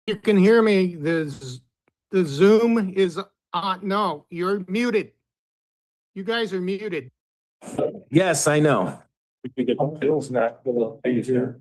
You can hear me. The Zoom is on. No, you're muted. You guys are muted. Yes, I know. Bill's not gonna be here.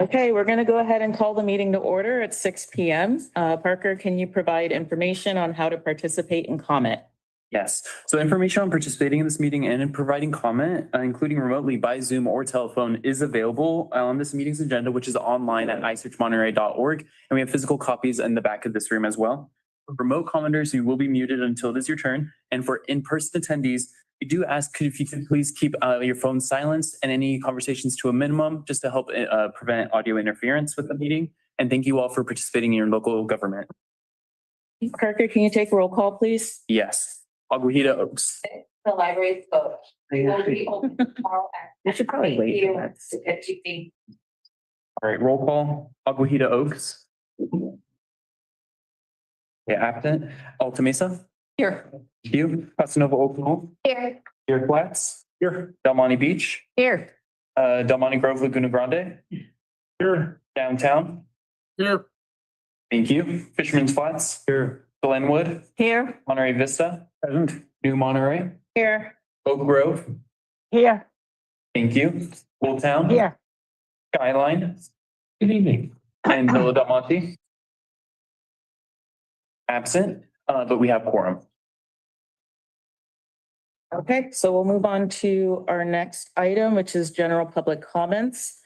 Okay, we're going to go ahead and call the meeting to order at 6 p.m. Parker, can you provide information on how to participate and comment? Yes, so information on participating in this meeting and in providing comment, including remotely by Zoom or telephone, is available on this meeting's agenda, which is online at isearchmonterey.org. And we have physical copies in the back of this room as well. For remote commenters, you will be muted until it is your turn. And for in-person attendees, we do ask if you could please keep your phone silenced and any conversations to a minimum, just to help prevent audio interference with the meeting. And thank you all for participating in your local government. Parker, can you take a roll call, please? Yes. Aguajita Oaks. The library's vote. Will be open tomorrow We should probably wait for that. If you think All right, roll call. Aguajita Oaks. Yeah, absent. Alta Mesa. Here. Thank you. Casanova Oakville. here, Deer Flats. Here. Del Monte Beach. Here. Del Monte Grove, Laguna Grande. Here. Downtown. Here. Thank you. Fisherman's Flats. Here. Glenwood. Here. Monterey Vista. Present. New Monterey. Here. Oak Grove. Here. Thank you. Old Town. Here. Skyline. Good evening. And Villa Del Monte. Absent, but we have quorum. Okay, so we'll move on to our next item, which is general public comments.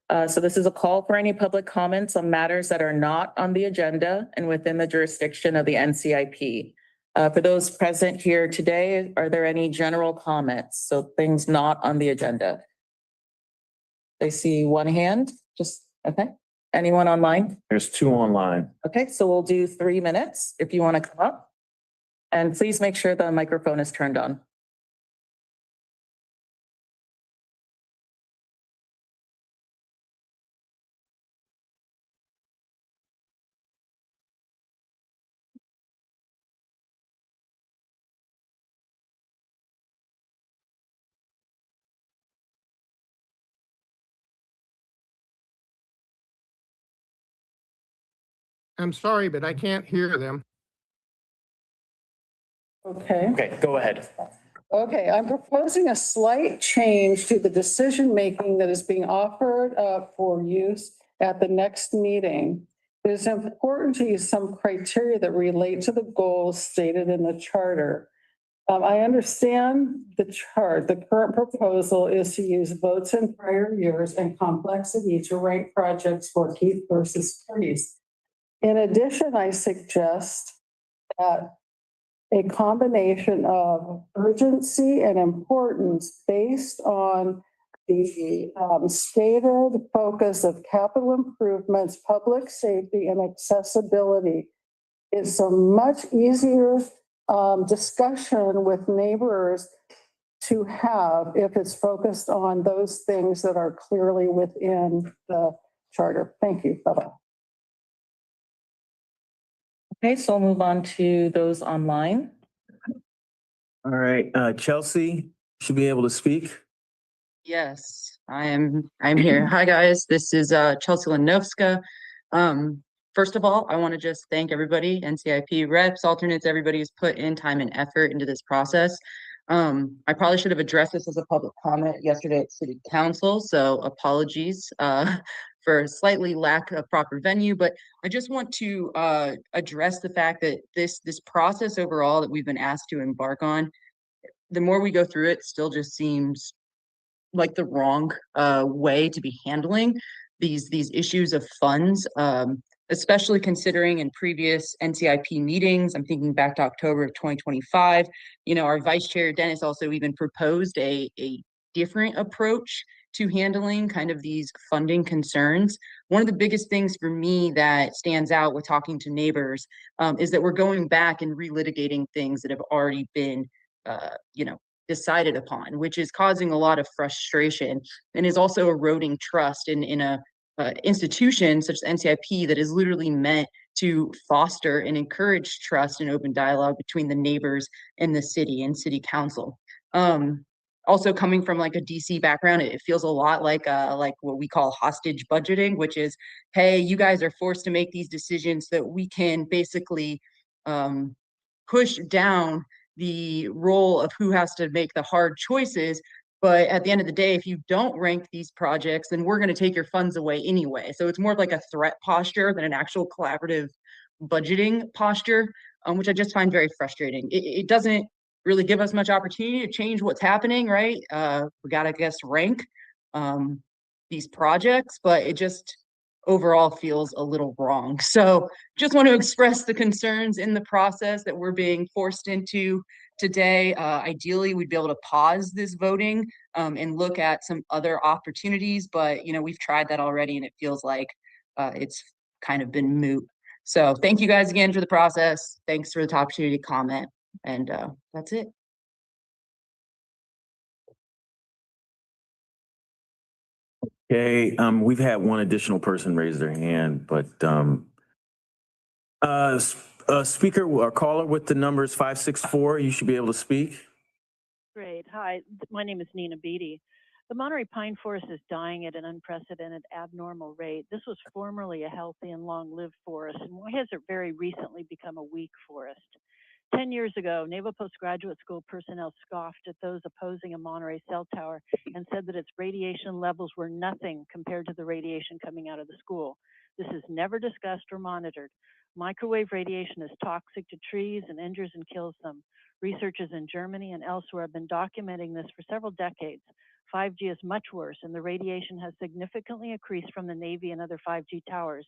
So this is a call for any public comments on matters that are not on the agenda and within the jurisdiction of the NCIP. For those present here today, are there any general comments? So things not on the agenda. I see one hand, just, okay. Anyone online? There's two online. Okay, so we'll do 3 minutes if you want to come up. And please make sure the microphone is turned on. I'm sorry, but I can't hear them. Okay, Okay, go ahead. okay, I'm proposing a slight change to the decision-making that is being offered for use at the next meeting. It is important to use some criteria that relate to the goals stated in the charter. I understand the chart. The current proposal is to use votes in prior years and complexity to rank projects for Keith versus Priest. In addition, I suggest that a combination of urgency and importance based on the stated focus of capital improvements, public safety, and accessibility is a much easier discussion with neighbors to have if it's focused on those things that are clearly within the charter. Thank you. Bye-bye. Okay, so we'll move on to those online. All right, Chelsea should be able to speak. Yes, I'm here. Hi, guys. This is Chelsea Linovska. First of all, I want to just thank everybody, NCIP reps, alternates, everybody who's put in time and effort into this process. I probably should have addressed this as a public comment yesterday at City Council, so apologies for a slightly lack of proper venue, but I just want to address the fact that this process overall that we've been asked to embark on, the more we go through it, still just seems like the wrong way to be handling these issues of funds, especially considering in previous NCIP meetings, I'm thinking back to October of 2025, you know, our Vice Chair Dennis also even proposed a different approach to handling kind of these funding concerns. One of the biggest things for me that stands out with talking to neighbors is that we're going back and relitigating things that have already been, you know, decided upon, which is causing a lot of frustration and is also eroding trust in a institution such as NCIP that is literally meant to foster and encourage trust and open dialogue between the neighbors and the city and city council. Also coming from like a DC background, it feels a lot like what we call hostage budgeting, which is, hey, you guys are forced to make these decisions so that we can basically push down the role of who has to make the hard choices. But at the end of the day, if you don't rank these projects, then we're going to take your funds away anyway. So it's more of like a threat posture than an actual collaborative budgeting posture, which I just find very frustrating. It doesn't really give us much opportunity to change what's happening, right? We got to, I guess, rank these projects, but it just overall feels a little wrong. So just want to express the concerns in the process that we're being forced into today. Ideally, we'd be able to pause this voting and look at some other opportunities, but you know, we've tried that already and it feels like it's kind of been moot. So thank you guys again for the process. Thanks for the opportunity to comment, and that's it. Okay, we've had one additional person raise their hand, but speaker or caller with the numbers 564, you should be able to speak. Great. Hi, my name is Nina Beatty. The Monterey Pine Forest is dying at an unprecedented, abnormal rate. This was formerly a healthy and long-lived forest, and why has it very recently become a weak forest? 10 years ago, Naval Postgraduate School personnel scoffed at those opposing a Monterey cell tower and said that its radiation levels were nothing compared to the radiation coming out of the school. This is never discussed or monitored. Microwave radiation is toxic to trees and injures and kills them. Researchers in Germany and elsewhere have been documenting this for several decades. 5G is much worse, and the radiation has significantly increased from the Navy and other 5G towers.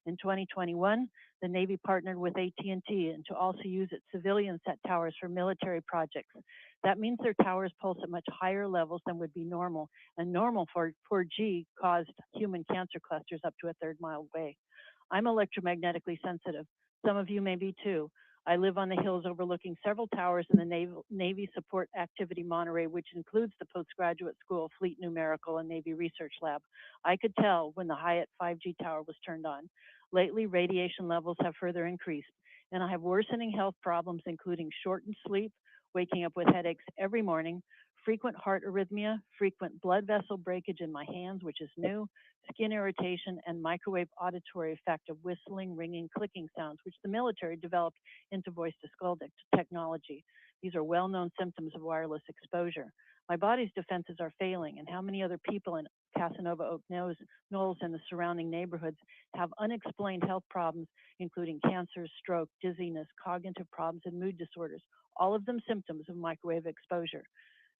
In 2021, the Navy partnered with AT&T and to also use its civilian set towers for military projects. That means their towers pulse at much higher levels than would be normal, and normal for 4G caused human cancer clusters up to a third-mile away. I'm electromagnetically sensitive. Some of you may be too. I live on the hills overlooking several towers in the Navy Support Activity Monterey, which includes the Postgraduate School, Fleet Numerical, and Navy Research Lab. I could tell when the Hyatt 5G tower was turned on. Lately, radiation levels have further increased, and I have worsening health problems, including shortened sleep, waking up with headaches every morning, frequent heart arrhythmia, frequent blood vessel breakage in my hands, which is new, skin irritation, and microwave auditory effect of whistling, ringing, clicking sounds, which the military developed into voice-to-skull technology. These are well-known symptoms of wireless exposure. My body's defenses are failing, and how many other people in Casanova Oak Knolls and the surrounding neighborhoods have unexplained health problems, including cancer, stroke, dizziness, cognitive problems, and mood disorders, all of them symptoms of microwave exposure.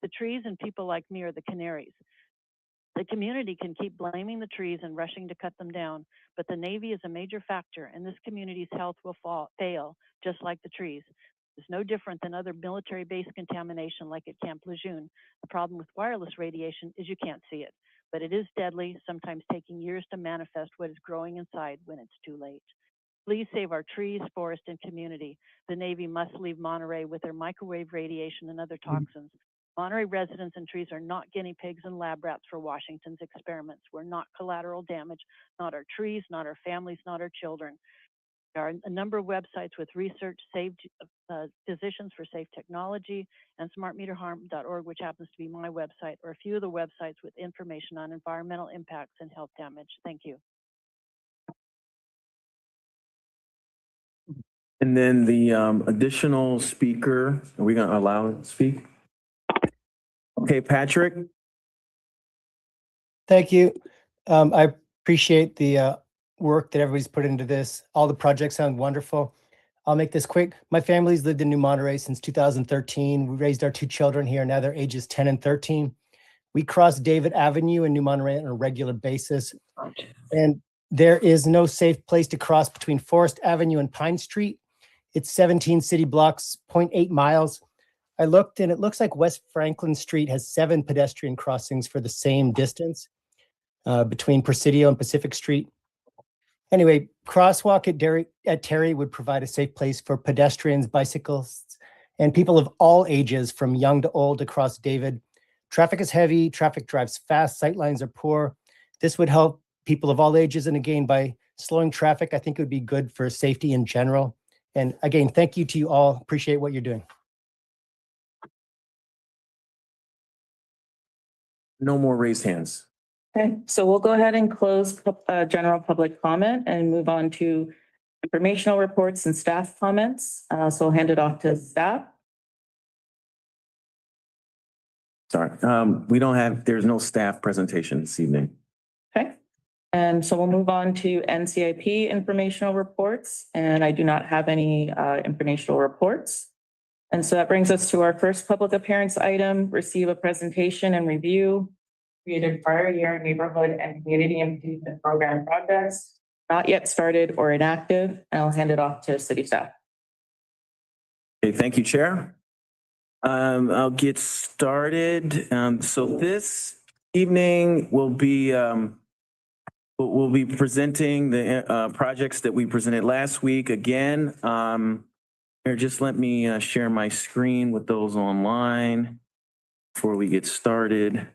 The trees and people like me are the canaries. The community can keep blaming the trees and rushing to cut them down, but the Navy is a major factor, and this community's health will fail, just like the trees. It's no different than other military-based contamination like at Camp Lejeune. The problem with wireless radiation is you can't see it, but it is deadly, sometimes taking years to manifest what is growing inside when it's too late. Please save our trees, forest, and community. The Navy must leave Monterey with their microwave radiation and other toxins. Monterey residents and trees are not guinea pigs and lab rats for Washington's experiments. We're not collateral damage, not our trees, not our families, not our children. There are a number of websites with research, saved physicians for safe technology, and smartmeterharm.org, which happens to be my website, or a few of the websites with information on environmental impacts and health damage. Thank you. And then the additional speaker, are we going to allow him to speak? Okay, Patrick. Thank you. I Appreciate the work that everybody's put into this. All the projects sound wonderful. I'll make this quick. My family's lived in New Monterey since 2013. We raised our 2 children here. Now they're ages 10 and 13. We cross David Avenue in New Monterey on a regular basis. And there is no safe place to cross between Forest Avenue and Pine Street. It's 17 city blocks, 0.8 miles. I looked and it looks like West Franklin Street has 7 pedestrian crossings for the same distance between Presidio and Pacific Street. Anyway, crosswalk at Terry would provide a safe place for pedestrians, bicyclists, and people of all ages from young to old across David. Traffic is heavy, traffic drives fast, sightlines are poor. This would help people of all ages. And again, by slowing traffic, I think it would be good for safety in general. And again, thank you to you all. Appreciate what you're doing. No more raised hands. Okay, so we'll go ahead and close general public comment and move on to informational reports and staff comments. So I'll hand it off to staff. Sorry, there's no staff presentation this evening. Okay, and so we'll move on to NCIP informational reports, and I do not have any informational reports. And so that brings us to our first public appearance item, receive a presentation and review created prior year neighborhood and community improvement program projects, not yet started or inactive, and I'll hand it off to city staff. Okay, thank you, Chair. I'll get started. So this evening we'll be presenting the projects that we presented last week again. Here, just let me share my screen with those online before we get started.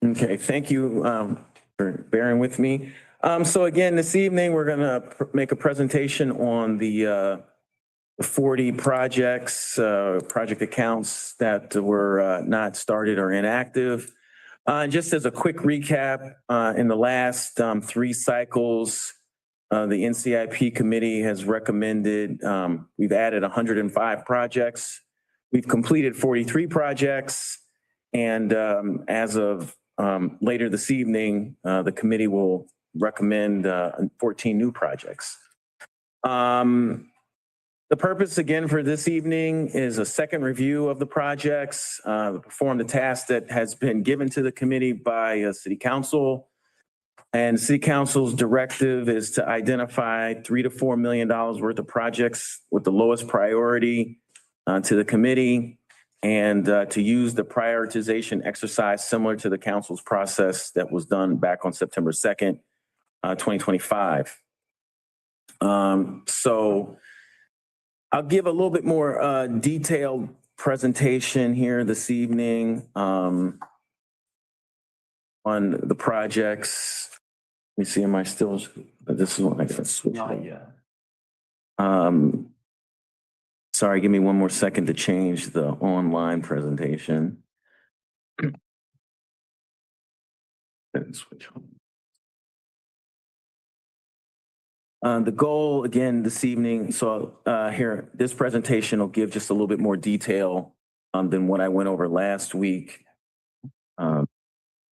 Okay, thank you for bearing with me. So again, this evening, we're gonna make a presentation on the 40 projects, project accounts that were not started or inactive. Just as a quick recap, in the last 3 cycles, the NCIP committee has recommended, we've added 105 projects. We've completed 43 projects. And as of later this evening, the committee will recommend 14 new projects. The purpose again for this evening is a second review of the projects, perform the task that has been given to the committee by City Council. And City Council's directive is to identify $3 to $4 million worth of projects with the lowest priority to the committee, and to use the prioritization exercise similar to the council's process that was done back on September 2nd, 2025. So I'll give a little bit more detailed presentation here this evening on the projects. Let me see, am I still, this is what I gotta switch. Not yet. Sorry, give me one more second to change the online presentation. Switch on. The goal again this evening, so here, this presentation will give just a little bit more detail than what I went over last week.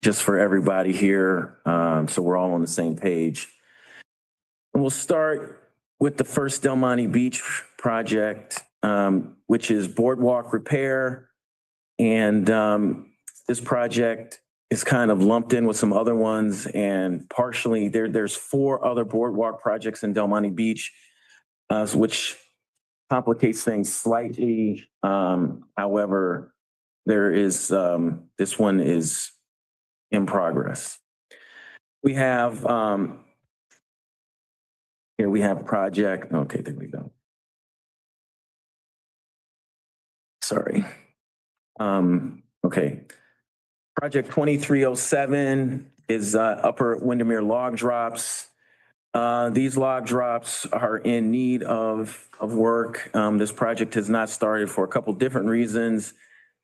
Just for everybody here, so we're all on the same page. And we'll start with the first Del Monte Beach project, which is boardwalk repair. And this project is kind of lumped in with some other ones, and partially there's 4 other boardwalk projects in Del Monte Beach, which complicates things slightly. However, there is this one is in progress. We have here we have project. Okay, there we go. Sorry. Okay. Project 2307 is Upper Windermere log drops. These log drops are in need of work. This project has not started for a couple different reasons.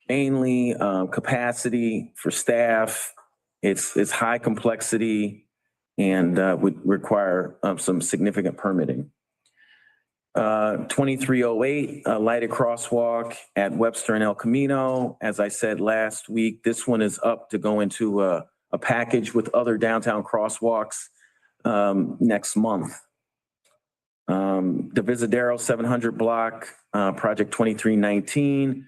mainly capacity for staff. It's high complexity and would require some significant permitting. 2308, a lighted crosswalk at Webster and El Camino. As I said last week, this one is up to go into a package with other downtown crosswalks next month. The Visadero 700 block, project 2319.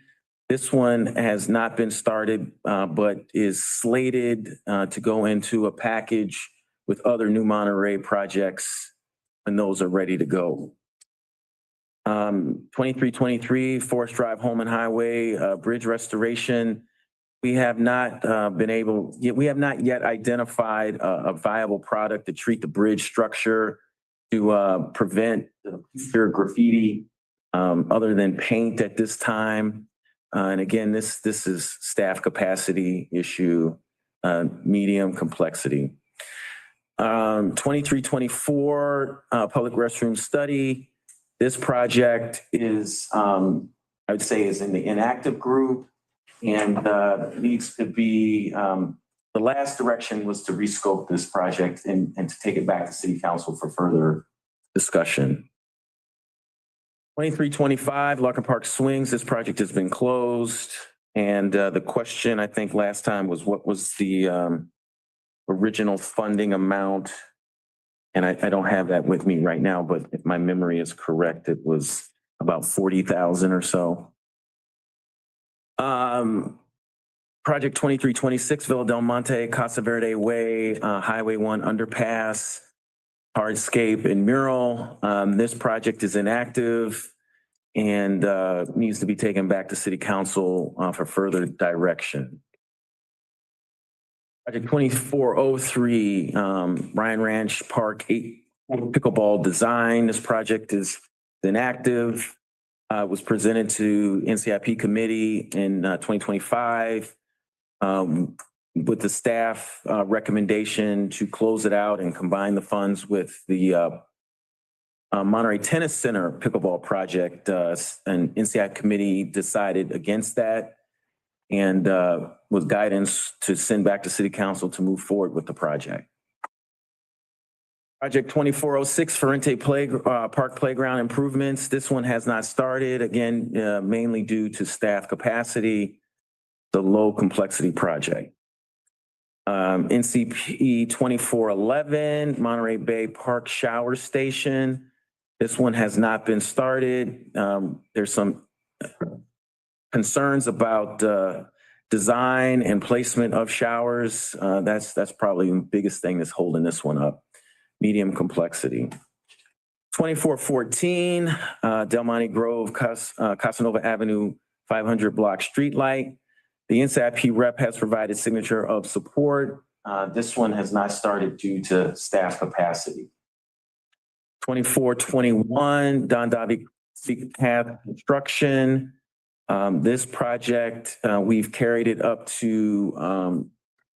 This one has not been started, but is slated to go into a package with other new Monterey projects when those are ready to go. 2323 Forest Drive Holman Highway, bridge restoration. We have not we have not yet identified a viable product to treat the bridge structure to prevent future graffiti other than paint at this time. And again, this is staff capacity issue, medium complexity. 2324 public restroom study. This project is, I would say, is in the inactive group and needs to be, the last direction was to rescope this project and to take it back to City Council for further discussion. 2325 Larkin Park Swings. This project has been closed. And the question, I think, last time was what was the original funding amount? And I don't have that with me right now, but if my memory is correct, it was about 40,000 or so. Project 2326 Villa Del Monte, Casa Verde Way, Highway 1 underpass, hardscape and mural. This project is inactive and needs to be taken back to City Council for further direction. Project 2403, Ryan Ranch Park 8 pickleball design. This project is inactive. Was presented to NCIP committee in 2025 with the staff recommendation to close it out and combine the funds with the Monterey Tennis Center pickleball project. And NCIP committee decided against that and with guidance to send back to City Council to move forward with the project. Project 2406 Ferrante Park Playground improvements. This one has not started, again, mainly due to staff capacity, the low complexity project. NCP 2411 Monterey Bay Park Shower Station. This one has not been started. There's some concerns about design and placement of showers. That's probably the biggest thing that's holding this one up. Medium complexity. 2414 Del Monte Grove, Casanova Avenue 500 block streetlight. The NCIP rep has provided signature of support. This one has not started due to staff capacity. 2421 Don Davi Path Construction. This project, we've carried it up to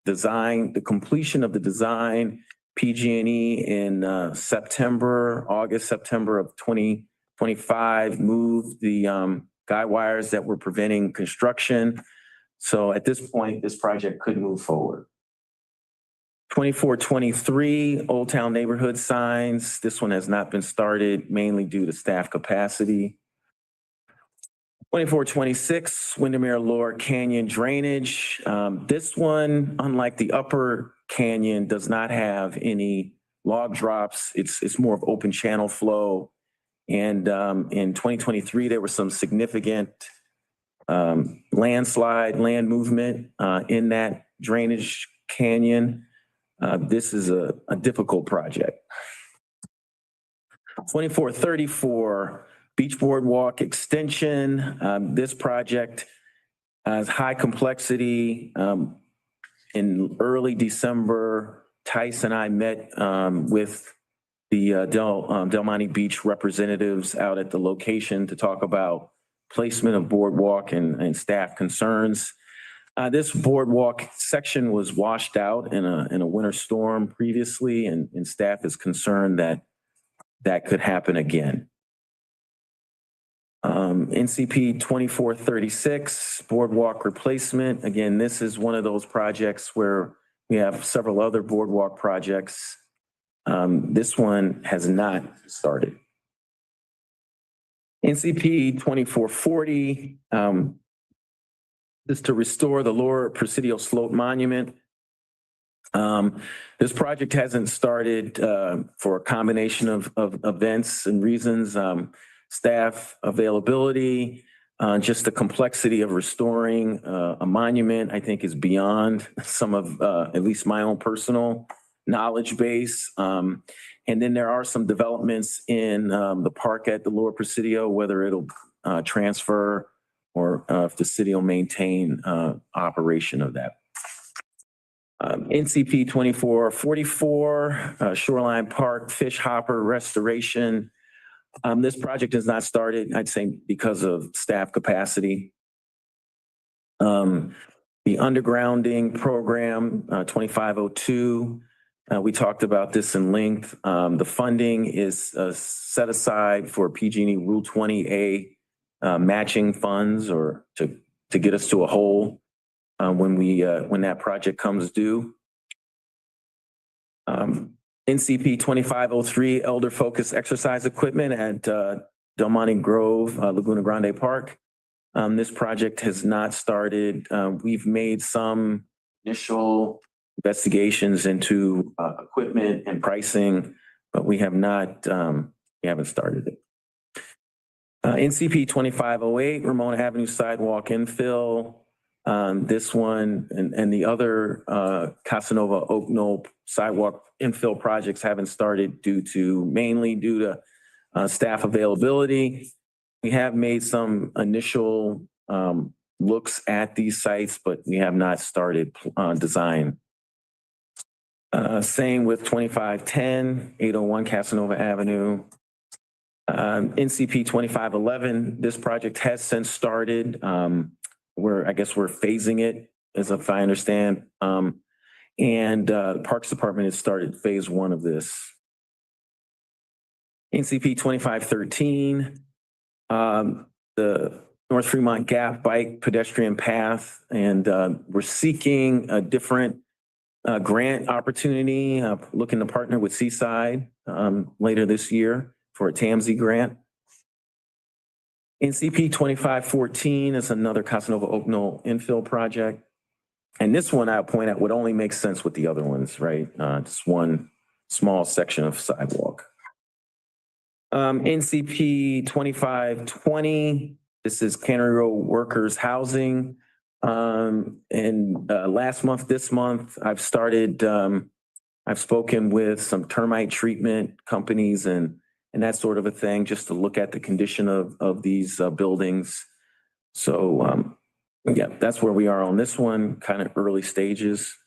design, the completion of the design, PG&E in September of 2025, moved the guy wires that were preventing construction. So at this point, this project could move forward. 2423 Old Town neighborhood signs. This one has not been started, mainly due to staff capacity. 2426 Windermere Lower Canyon drainage. This one, unlike the upper canyon, does not have any log drops. It's more of open channel flow. And in 2023, there was some significant landslide, land movement in that drainage canyon. This is a difficult project. 2434 Beach Boardwalk extension. This project has high complexity. In early December, Tice and I met with the Del Monte Beach representatives out at the location to talk about placement of boardwalk and staff concerns. This boardwalk section was washed out in a winter storm previously, and staff is concerned that that could happen again. NCP 2436 boardwalk replacement. Again, this is one of those projects where we have several other boardwalk projects. This one has not started. NCP 2440 is to restore the Lower Presidio Slope Monument. This project hasn't started for a combination of events and reasons. Staff availability, just the complexity of restoring a monument, I think, is beyond some of at least my own personal knowledge base. And then there are some developments in the park at the Lower Presidio, whether it'll transfer or if the city will maintain operation of that. NCP 2444 Shoreline Park Fish Hopper Restoration. This project has not started, I'd say, because of staff capacity. The undergrounding program, 2502, we talked about this in length. The funding is set aside for PG&E Rule 20A matching funds or to get us to a whole when that project comes due. NCP 2503 Elder Focus Exercise Equipment at Del Monte Grove, Laguna Grande Park. This project has not started. We've made some initial investigations into equipment and pricing, but we haven't started it. NCP 2508 Ramona Avenue Sidewalk Infill. This one and the other Casanova Oak Knoll sidewalk infill projects haven't started mainly due to staff availability. We have made some initial looks at these sites, but we have not started design. Same with 2510, 801 Casanova Avenue. NCP 2511, this project has since started. I guess we're phasing it, as if I understand. And the Parks Department has started phase 1 of this. NCP 2513, the North Fremont Gap Bike Pedestrian Path, and we're seeking a different grant opportunity, looking to partner with Seaside later this year for a TAMSI grant. NCP 2514 is another Casanova Oak Knoll infill project. And this one I'll point out would only make sense with the other ones, right? Just one small section of sidewalk. NCP 2520, this is Cannery Row Workers Housing. And this month, I've spoken with some termite treatment companies and that sort of a thing, just to look at the condition of these buildings. So yeah, that's where we are on this one, kind of early stages.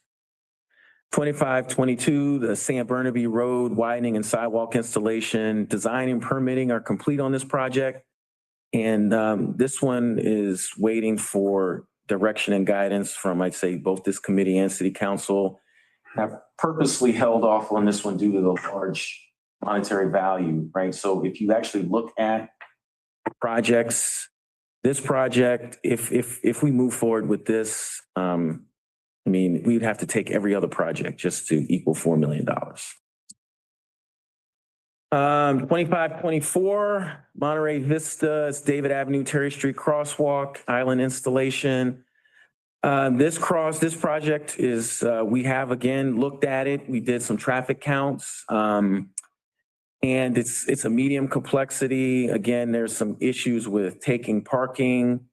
2522, the San Burnaby Road widening and sidewalk installation, design and permitting are complete on this project. And this one is waiting for direction and guidance from, I'd say, both this committee and city council. Have purposely held off on this one due to the large monetary value, right? So if you actually look at projects, this project, if we move forward with this, I mean, we'd have to take every other project just to equal $4 million. 2524, Monterey Vista, it's David Avenue, Terry Street Crosswalk, island installation. This project is, we have again looked at it. We did some traffic counts. And it's a medium complexity. Again, there's some issues with taking parking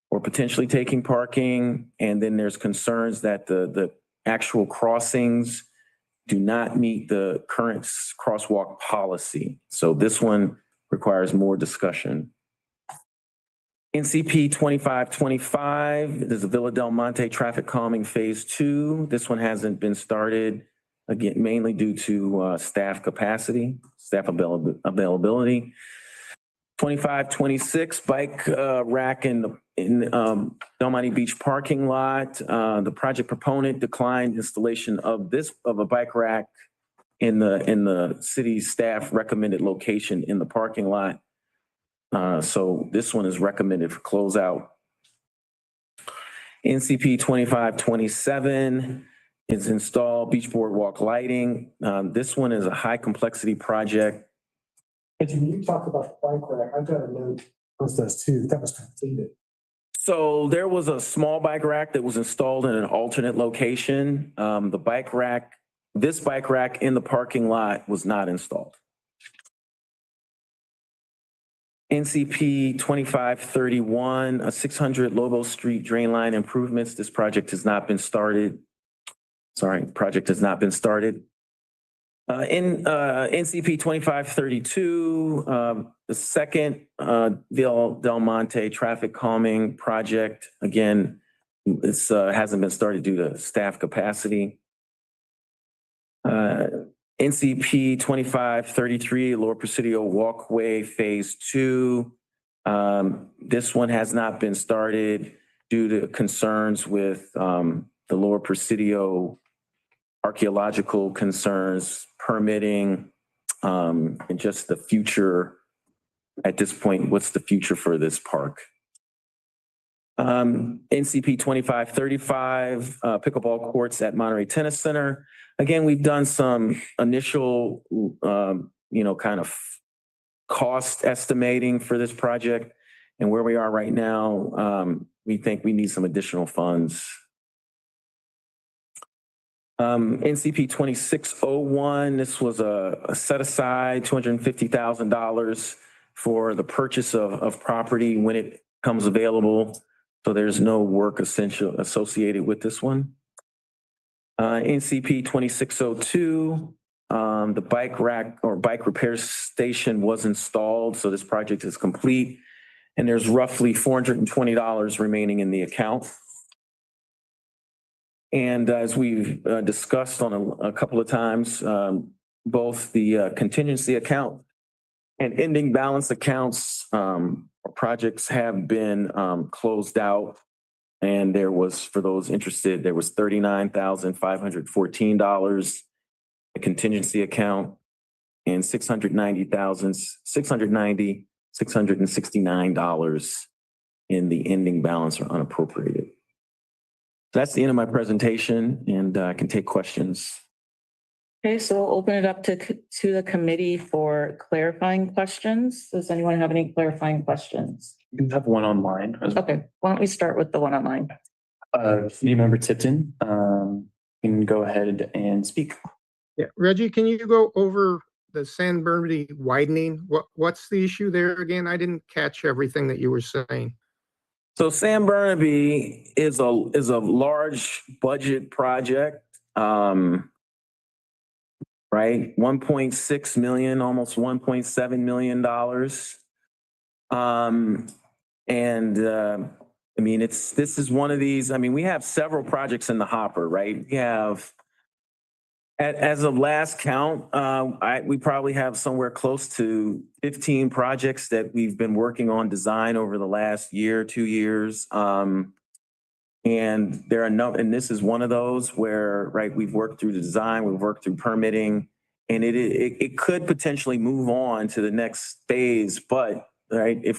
or potentially taking parking. And then there's concerns that the actual crossings do not meet the current crosswalk policy. So this one requires more discussion. NCP 2525, there's a Villa Del Monte traffic calming phase 2. This one hasn't been started, again, mainly due to staff capacity, staff availability. 2526, bike rack in Del Monte Beach parking lot. The project proponent declined installation of a bike rack in the city staff recommended location in the parking lot. So this one is recommended for closeout. NCP 2527 is install beach boardwalk lighting. This one is a high complexity project. But you talked about the bike rack, I've got a note, those two, that was completed. So there was a small bike rack that was installed in an alternate location. The bike rack, this bike rack in the parking lot was not installed. NCP 2531, a 600 Lobo Street drain line improvements. This project has not been started. Project has not been started. In NCP 2532, the second Del Monte traffic calming project. Again, this hasn't been started due to staff capacity. NCP 2533, Lower Presidio Walkway Phase 2. This one has not been started due to concerns with the Lower Presidio archaeological concerns, permitting, and just the future. At this point, what's the future for this park? NCP 2535, pickleball courts at Monterey Tennis Center. Again, we've done some initial, kind of cost estimating for this project. And where we are right now, we think we need some additional funds. NCP 2601, this was a set aside $250,000 for the purchase of property when it comes available. So there's no work associated with this one. NCP 2602, the bike rack or bike repair station was installed. So this project is complete and there's roughly $420 remaining in the account. And as we've discussed on a couple of times, both the contingency account and ending balance accounts projects have been closed out. And there was, for those interested, there was $39,514 a contingency account and $669 in the ending balance or unappropriated. That's the end of my presentation, and I can take questions. Okay, so we'll open it up to the committee for clarifying questions. Does anyone have any clarifying questions? You can have one online as well. Okay, why don't we start with the one online? Committee member Tipton, you can go ahead and speak. Yeah, Reggie, can you go over the San Bernardino widening? What's the issue there again? I didn't catch everything that you were saying. So San Burnaby is a large budget project, right? 1.6 million, almost $1.7 million. I mean, this is one of these. I mean, we have several projects in the hopper, right? We have, as of last count, we probably have somewhere close to 15 projects that we've been working on design over the last year, 2 years. And there are and this is one of those where, right, we've worked through the design, we've worked through permitting, and it could potentially move on to the next phase. But right,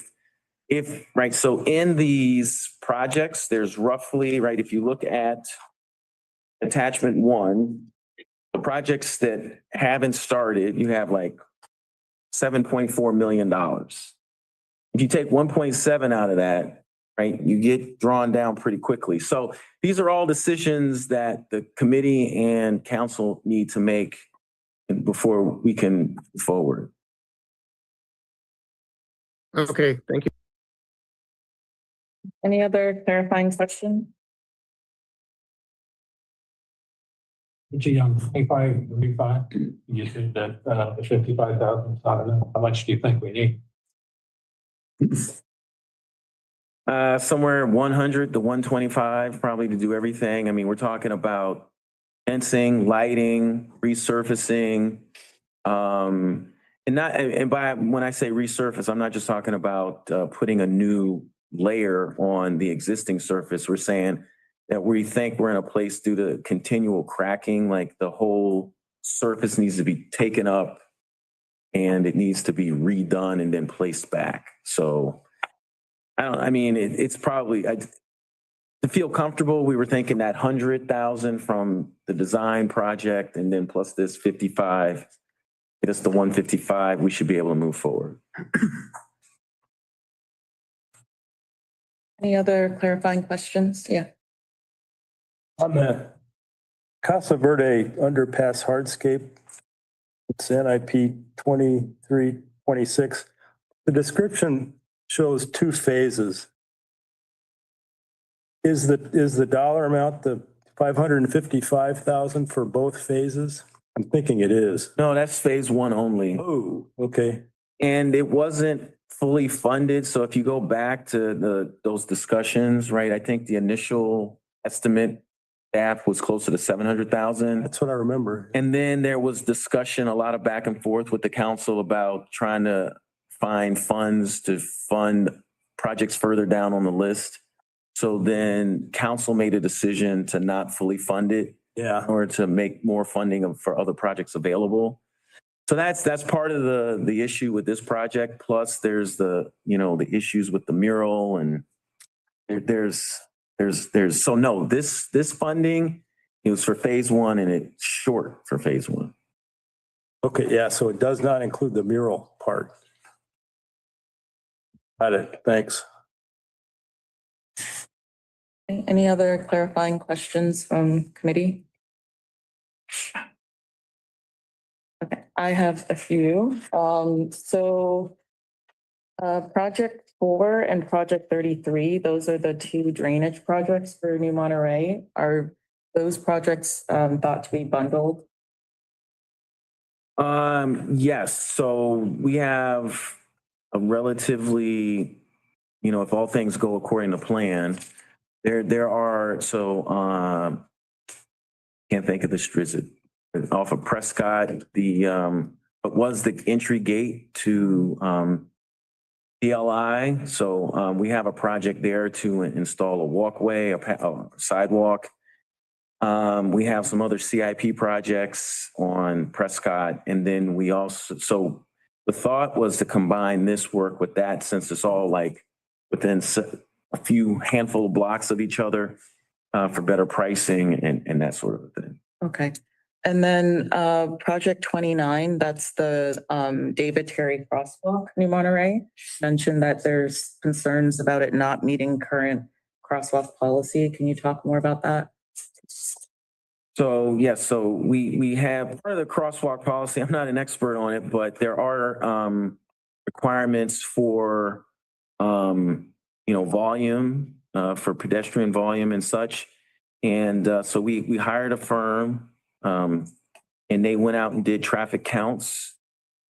right, so in these projects, there's roughly, right, if you look at attachment 1, the projects that haven't started, you have like $7.4 million. If you take 1.7 out of that, right, you get drawn down pretty quickly. So these are all decisions that the committee and council need to make before we can move forward. Okay, thank you. Any other clarifying question? Gee, on 2535, you said that the 55,000 is not enough. How much do you think we need? Somewhere 100 to 125 probably to do everything. I mean, we're talking about fencing, lighting, resurfacing. And when I say resurface, I'm not just talking about putting a new layer on the existing surface. We're saying that we think we're in a place due to continual cracking, like the whole surface needs to be taken up and it needs to be redone and then placed back. So I mean, it's probably, to feel comfortable, we were thinking that 100,000 from the design project and then plus this 55, get us the 155, we should be able to move forward. Any other clarifying questions? Yeah. On the Casa Verde underpass hardscape, it's NIP 2326. The description shows 2 phases. Is the dollar amount the 555,000 for both phases? I'm thinking it is. No, that's phase one only. Oh, okay. And it wasn't fully funded. So if you go back to those discussions, right, I think the initial estimate staff was closer to 700,000. That's what I remember. And then there was discussion, a lot of back and forth with the council about trying to find funds to fund projects further down on the list. So then council made a decision to not fully fund it Yeah. in order to make more funding for other projects available. So that's part of the issue with this project. Plus there's the issues with the mural and so no, this funding, it was for phase one and it's short for phase one. Okay, yeah, so it does not include the mural part. Got it, thanks. Any other clarifying questions from committee? Okay, I have a few. Project 4 and Project 33, those are the 2 drainage projects for New Monterey. Are those projects thought to be bundled? Yes, so we have a relatively, if all things go according to plan, there are, can't think of the street, off of Prescott, it was the entry gate to, DLI. So, we have a project there to install a walkway, a sidewalk. We have some other CIP projects on Prescott. And then we also, so the thought was to combine this work with that since it's all like within a few handful of blocks of each other for better pricing and that sort of thing. Okay. And then Project 29, that's the David Terry Crosswalk, New Monterey. Mentioned that there's concerns about it not meeting current crosswalk policy. Can you talk more about that? So, yes, so we have part of the crosswalk policy. I'm not an expert on it, but there are requirements for, volume, for pedestrian volume and such. And so we hired a firm and they went out and did traffic counts.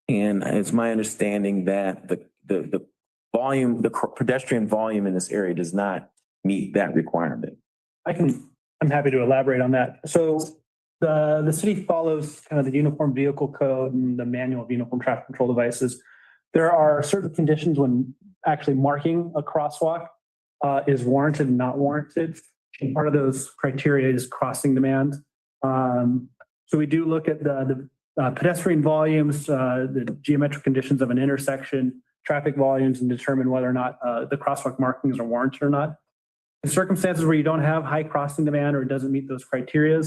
And it's my understanding that the volume, the pedestrian volume in this area does not meet that requirement. I'm happy to elaborate on that. So the city follows kind of the Uniform Vehicle Code and the Manual of Uniform Traffic Control Devices. There are certain conditions when actually marking a crosswalk is warranted and not warranted. And part of those criteria is crossing demand. So we do look at the pedestrian volumes, the geometric conditions of an intersection, traffic volumes, and determine whether or not the crosswalk markings are warranted or not. In circumstances where you don't have high crossing demand or it doesn't meet those criteria,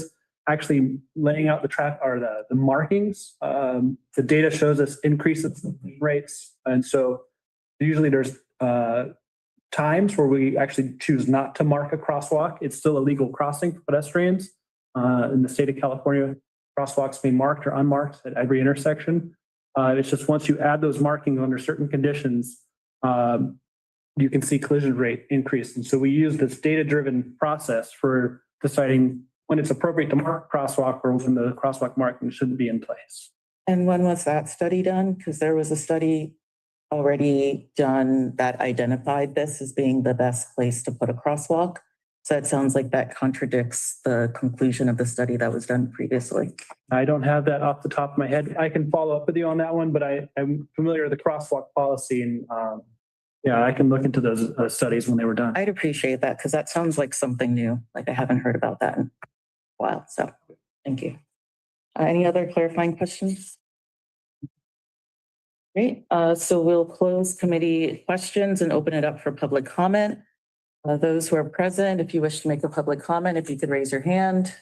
actually laying out the traffic or the markings, the data shows us increases in rates. And so usually there's times where we actually choose not to mark a crosswalk. It's still a legal crossing for pedestrians. In the state of California, crosswalks may be marked or unmarked at every intersection. It's just once you add those markings under certain conditions, you can see collision rate increase. And so we use this data-driven process for deciding when it's appropriate to mark a crosswalk or when the crosswalk marking shouldn't be in place. And when was that study done? Because there was a study already done that identified this as being the best place to put a crosswalk. So it sounds like that contradicts the conclusion of the study that was done previously. I don't have that off the top of my head. I can follow up with you on that one, but I'm familiar with the crosswalk policy and yeah, I can look into those studies when they were done. I'd appreciate that because that sounds like something new. Like I haven't heard about that in a while. So thank you. Any other clarifying questions? Great. So we'll close committee questions and open it up for public comment. Those who are present, if you wish to make a public comment, if you could raise your hand.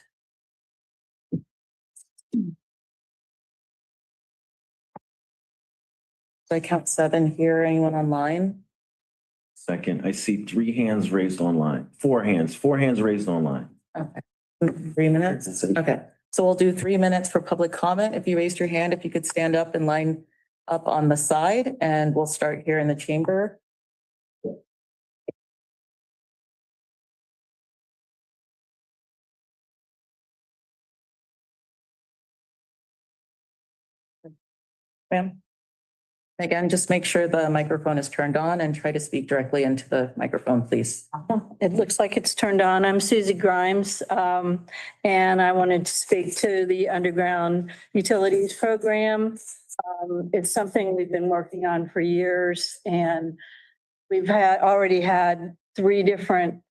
So I count 7 here. Anyone online? Second, I see 3 hands raised online, 4 hands raised online. Okay. 3 minutes? Okay. So we'll do 3 minutes for public comment. If you raised your hand, if you could stand up and line up on the side, and we'll start here in the chamber. Ma'am. Again, just make sure the microphone is turned on and try to speak directly into the microphone, please. It looks like it's turned on. I'm Susie Grimes, and I wanted to speak to the underground utilities program. It's something we've been working on for years, and we've already had 3 different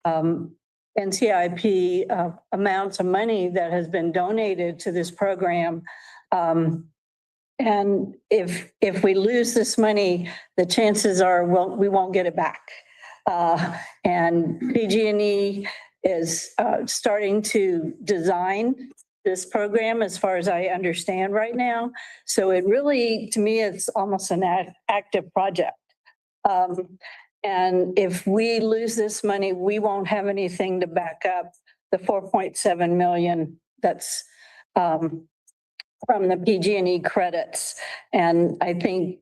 NCIP amounts of money that has been donated to this program. And if we lose this money, the chances are we won't get it back. And PG&E is starting to design this program as far as I understand right now. So it really, to me, it's almost an active project. And if we lose this money, we won't have anything to back up the 4.7 million that's from the PG&E credits. And I think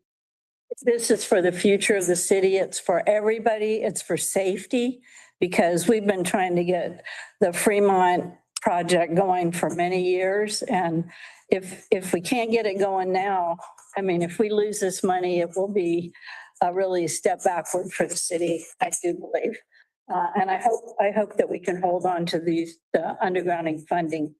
this is for the future of the city. It's for everybody. It's for safety, because we've been trying to get the Fremont project going for many years. And if we can't get it going now, I mean, if we lose this money, it will be really a step backward for the city, I do believe. And I hope that we can hold on to the undergrounding funding.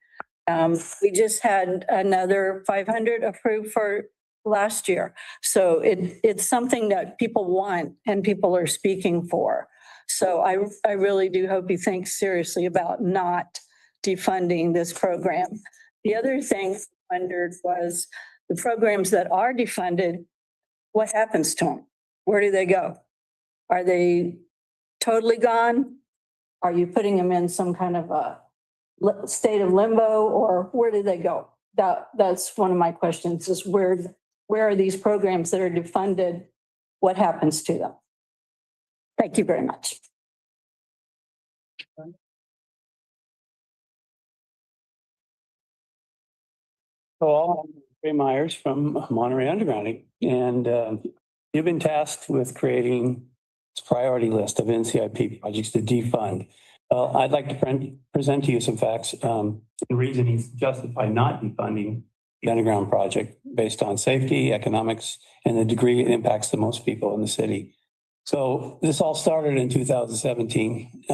We just had another 500 approved for last year. So it's something that people want and people are speaking for. So I really do hope you think seriously about not defunding this program. The other thing I wondered was the programs that are defunded, what happens to them? Where do they go? Are they totally gone? Are you putting them in some kind of a state of limbo, or where do they go? That's one of my questions, is where are these programs that are defunded? What happens to them? Thank you very much. Hello, I'm Ray Myers from Monterey Undergrounding, and you've been tasked with creating this priority list of NCIP projects to defund. I'd like to present to you some facts and reasons justify not defunding the underground project based on safety, economics, and the degree it impacts the most people in the city. So this all started in 2017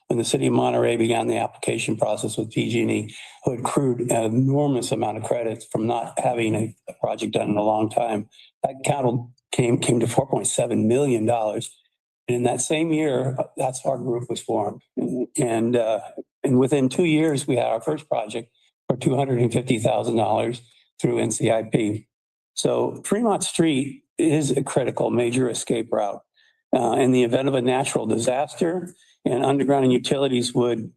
when the city of Monterey began the application process with PG&E, who had accrued an enormous amount of credits from not having a project done in a long time. That count came to $4.7 million. And in that same year, that's our group was formed. And within 2 years, we had our first project for $250,000 through NCIP. So Fremont Street is a critical major escape route. In the event of a natural disaster, and underground utilities would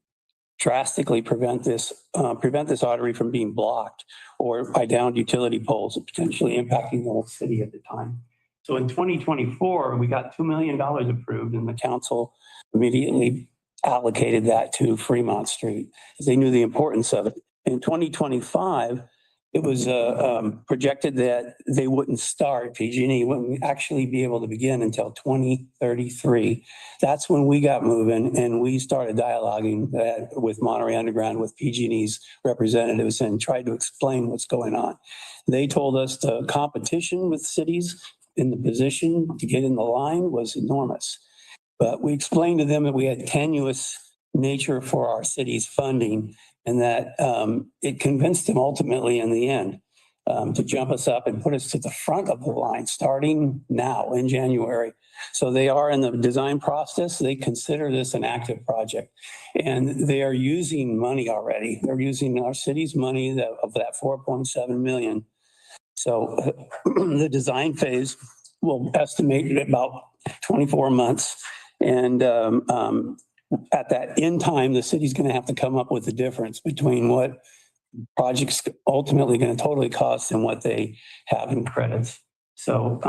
drastically prevent this artery from being blocked or by downed utility poles, potentially impacting the whole city at the time. So in 2024, we got $2 million approved, and the council immediately allocated that to Fremont Street because they knew the importance of it. In 2025, it was projected that they wouldn't start, PG&E wouldn't actually be able to begin until 2033. That's when we got moving, and we started dialoguing with Monterey Underground, with PG&E's representatives, and tried to explain what's going on. They told us the competition with cities in the position to get in the line was enormous. But we explained to them that we had tenuous nature for our city's funding, and that it convinced them ultimately in the end to jump us up and put us to the front of the line starting now in January. So they are in the design process. They consider this an active project, and they are using money already. They're using our city's money of that 4.7 million So the design phase will estimate at about 24 months. And at that end time, the city's going to have to come up with the difference between what projects ultimately going to totally cost and what they have in credits. So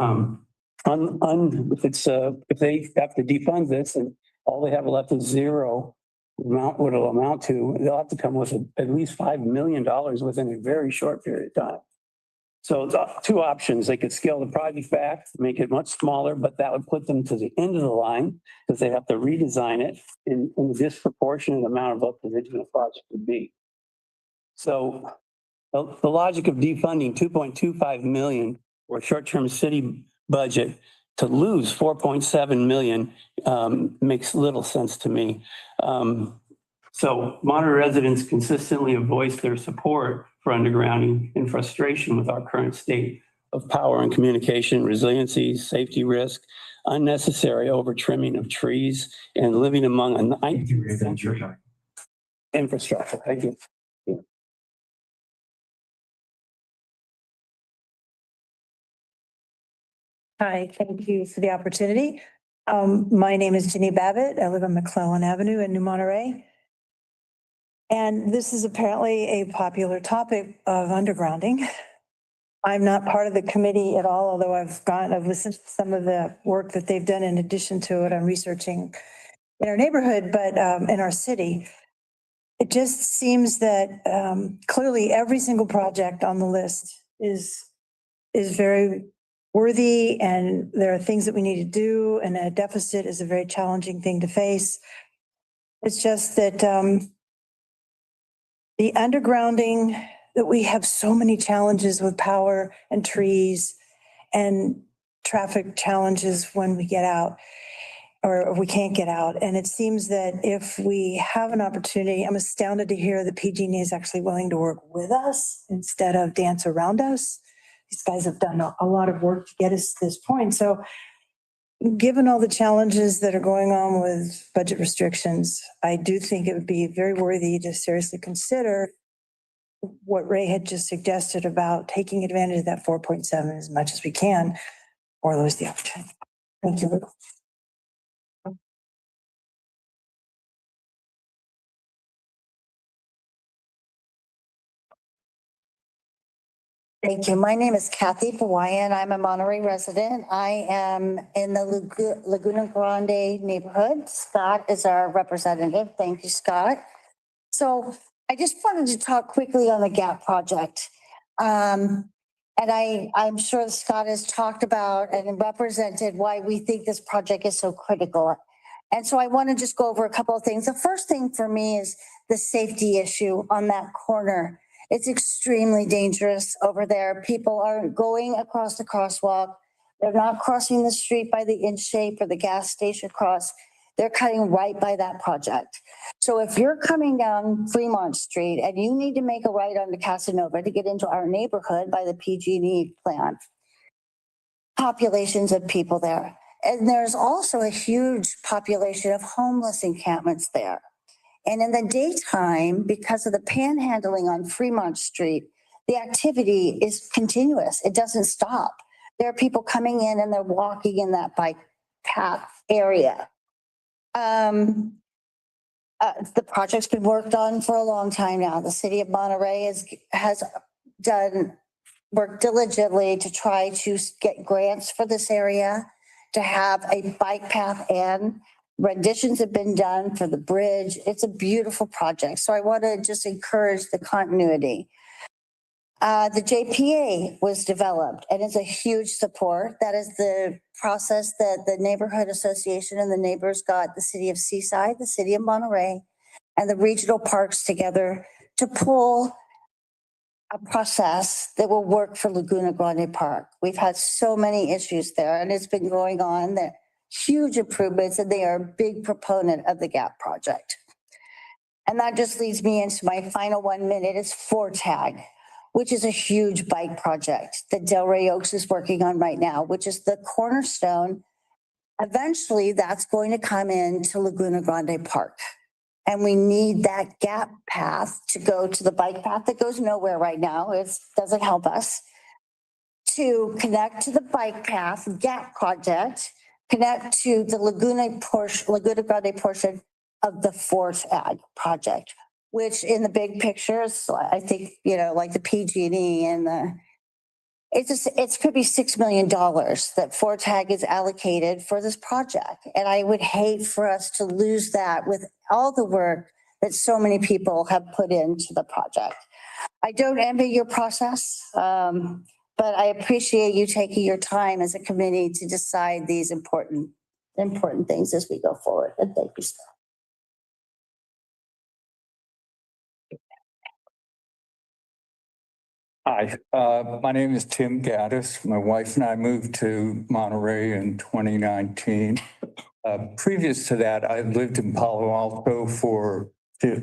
if they have to defund this and all they have left is zero, what it'll amount to, they'll have to come with at least $5 million within a very short period of time. So two options, they could scale the project back, make it much smaller, but that would put them to the end of the line because they have to redesign it in a disproportionate amount of what the original project would be. So the logic of defunding 2.25 million or short-term city budget to lose 4.7 million makes little sense to me. So Monterey residents consistently have voiced their support for undergrounding and frustration with our current state of power and communication, resiliency, safety risk, unnecessary over trimming of trees, and living among a 19th century infrastructure. Thank you. Hi, thank you for the opportunity. My name is Ginny Babbitt. I live on McClellan Avenue in New Monterey. And this is apparently a popular topic of undergrounding. I'm not part of the committee at all, although I've listened to some of the work that they've done in addition to what I'm researching in our neighborhood, but in our city. It just seems that clearly every single project on the list is very worthy, and there are things that we need to do, and a deficit is a very challenging thing to face. It's just that the undergrounding, that we have so many challenges with power and trees and traffic challenges when we get out or we can't get out. And it seems that if we have an opportunity, I'm astounded to hear that PG&E is actually willing to work with us instead of dance around us. These guys have done a lot of work to get us to this point. So given all the challenges that are going on with budget restrictions, I do think it would be very worthy to seriously consider what Ray had just suggested about taking advantage of that 4.7 as much as we can, or lose the opportunity. Thank you. Thank you. My name is Kathy Pawaian. I'm a Monterey resident. I am in the Laguna Grande neighborhood. Scott is our representative. Thank you, Scott. So I just wanted to talk quickly on the GAP project. And I'm sure Scott has talked about and represented why we think this project is so critical. And so I want to just go over a couple of things. The first thing for me is the safety issue on that corner. It's extremely dangerous over there. People aren't going across the crosswalk. They're not crossing the street by the inch shape or the gas station cross. They're cutting right by that project. So if you're coming down Fremont Street and you need to make a right onto Casanova to get into our neighborhood by the PG&E plant, populations of people there. And there's also a huge population of homeless encampments there. And in the daytime, because of the panhandling on Fremont Street, the activity is continuous. It doesn't stop. There are people coming in and they're walking in that bike path area. The project's been worked on for a long time now. The city of Monterey has worked diligently to try to get grants for this area, to have a bike path in. Renditions have been done for the bridge. It's a beautiful project. So I want to just encourage the continuity. The JPA was developed and is a huge support. That is the process that the neighborhood association and the neighbors got the city of Seaside, the city of Monterey, and the regional parks together to pull a process that will work for Laguna Grande Park. We've had so many issues there and it's been going on there. Huge improvements, and they are a big proponent of the GAP project. And that just leads me into my final 1 minute is FORTAG, which is a huge bike project that Delray Oaks is working on right now, which is the cornerstone. Eventually, that's going to come into Laguna Grande Park. And we need that GAP path to go to the bike path that goes nowhere right now. It doesn't help us. to connect to the bike path gap project, connect to the Laguna Grande portion of the Fourth Ag project, which in the big pictures, I think, like the PG&E and it could be $6 million that Fort Ag is allocated for this project. And I would hate for us to lose that with all the work that so many people have put into the project. I don't envy your process, but I appreciate you taking your time as a committee to decide these important things as we go forward. And thank you, sir. Hi, my name is Tim Gaddis. My wife and I moved to Monterey in 2019. Previous to that, I lived in Palo Alto for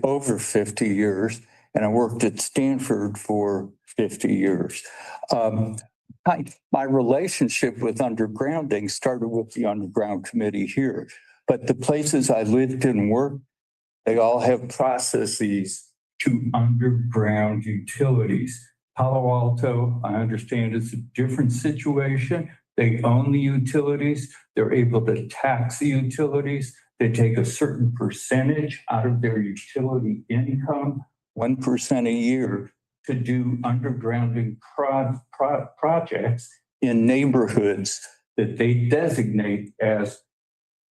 over 50 years, and I worked at Stanford for 50 years. My relationship with undergrounding started with the underground committee here, but the places I lived and worked, they all have processes to underground utilities. Palo Alto, I understand, is a different situation. They own the utilities. They're able to tax the utilities. They take a certain percentage out of their utility income, 1% a year, to do undergrounding projects in neighborhoods that they designate as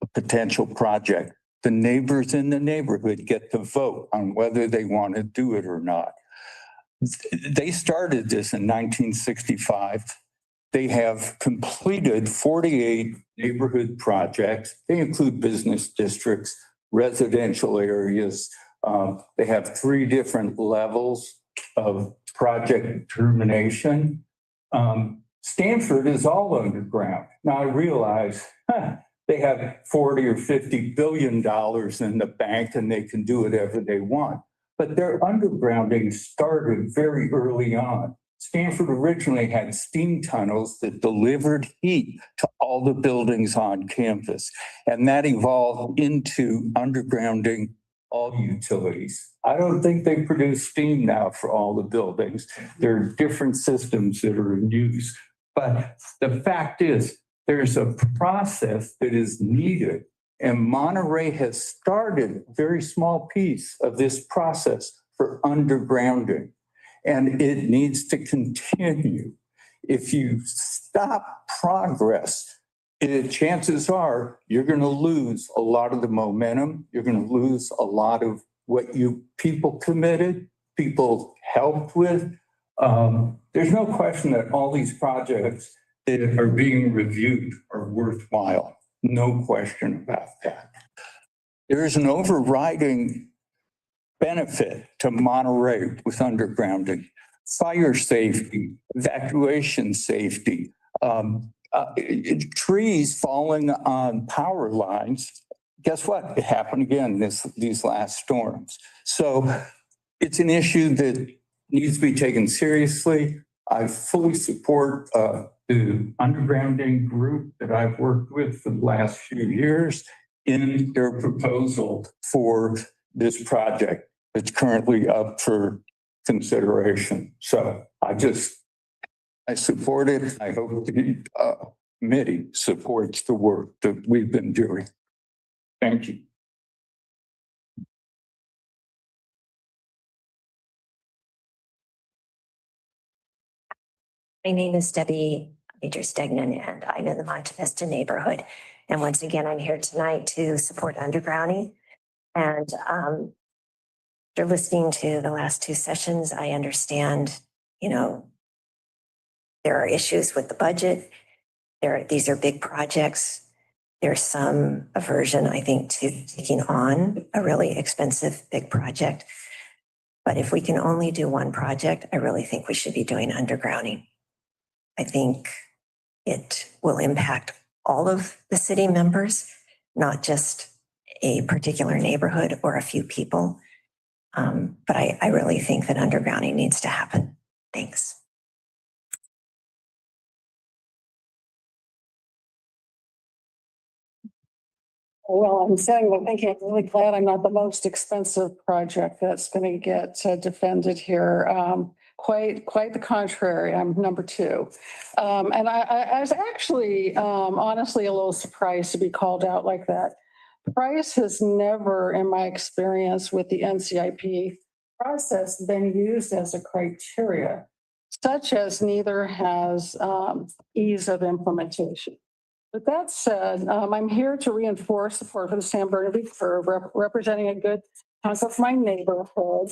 a potential project. The neighbors in the neighborhood get to vote on whether they want to do it or not. They started this in 1965. They have completed 48 neighborhood projects. They include business districts, residential areas. They have 3 different levels of project determination. Stanford is all underground. Now I realize they have 40 or 50 billion dollars in the bank and they can do whatever they want. But their undergrounding started very early on. Stanford originally had steam tunnels that delivered heat to all the buildings on campus. And that evolved into undergrounding all utilities. I don't think they produce steam now for all the buildings. There are different systems that are in use. But the fact is, there's a process that is needed. And Monterey has started a very small piece of this process for undergrounding. And it needs to continue. If you stop progress, chances are you're going to lose a lot of the momentum. You're going to lose a lot of what you people committed, people helped with. There's no question that all these projects that are being reviewed are worthwhile. No question about that. There is an overriding benefit to Monterey with undergrounding. Fire safety, evacuation safety, trees falling on power lines. Guess what? It happened again these last storms. So it's an issue that needs to be taken seriously. I fully support the undergrounding group that I've worked with for the last few years in their proposal for this project that's currently up for consideration. So I support it. I hope the committee supports the work that we've been doing. Thank you. My name is Debbie Major Stegnan, and I know the Monte Vista neighborhood. And once again, I'm here tonight to support undergrounding. And after listening to the last 2 sessions, I understand, there are issues with the budget. These are big projects. There's some aversion, I think, to taking on a really expensive big project. But if we can only do one project, I really think we should be doing undergrounding. I think it will impact all of the city members, not just a particular neighborhood or a few people. But I really think that undergrounding needs to happen. Thanks. Well, I'm saying, I'm really glad I'm not the most expensive project that's going to get defended here. quite the contrary. I'm number two. And I was actually, honestly, a little surprised to be called out like that. Price has never, in my experience with the NCIP process, been used as a criteria, such as neither has ease of implementation. With that said, I'm here to reinforce support for the San Bernardino Curve, representing a good chunk of my neighborhood.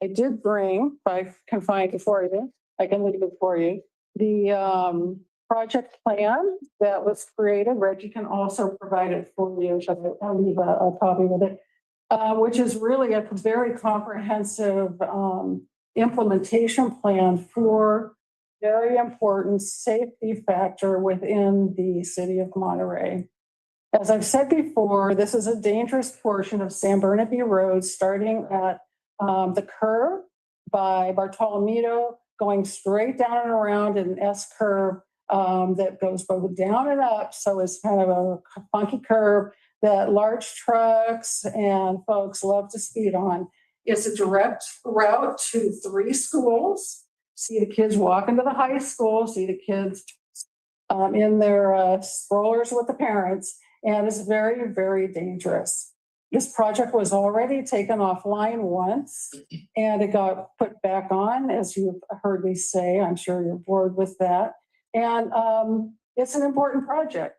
I did bring, if I can find it for you, I can leave it for you, the project plan that was created. Reggie can also provide it for you. I'll leave a copy with it, which is really a very comprehensive implementation plan for very important safety factor within the city of Monterey. As I've said before, this is a dangerous portion of San Bernardino Road, starting at the curve by Bartolomeo, going straight down and around an S curve that goes both down and up. So it's kind of a funky curve that large trucks and folks love to speed on. It's a direct route to 3 schools. See the kids walk into the high school, see the kids in their strollers with the parents, and it's very, very dangerous. This project was already taken offline once, and it got put back on, as you've heard me say. I'm sure you're bored with that. And it's an important project.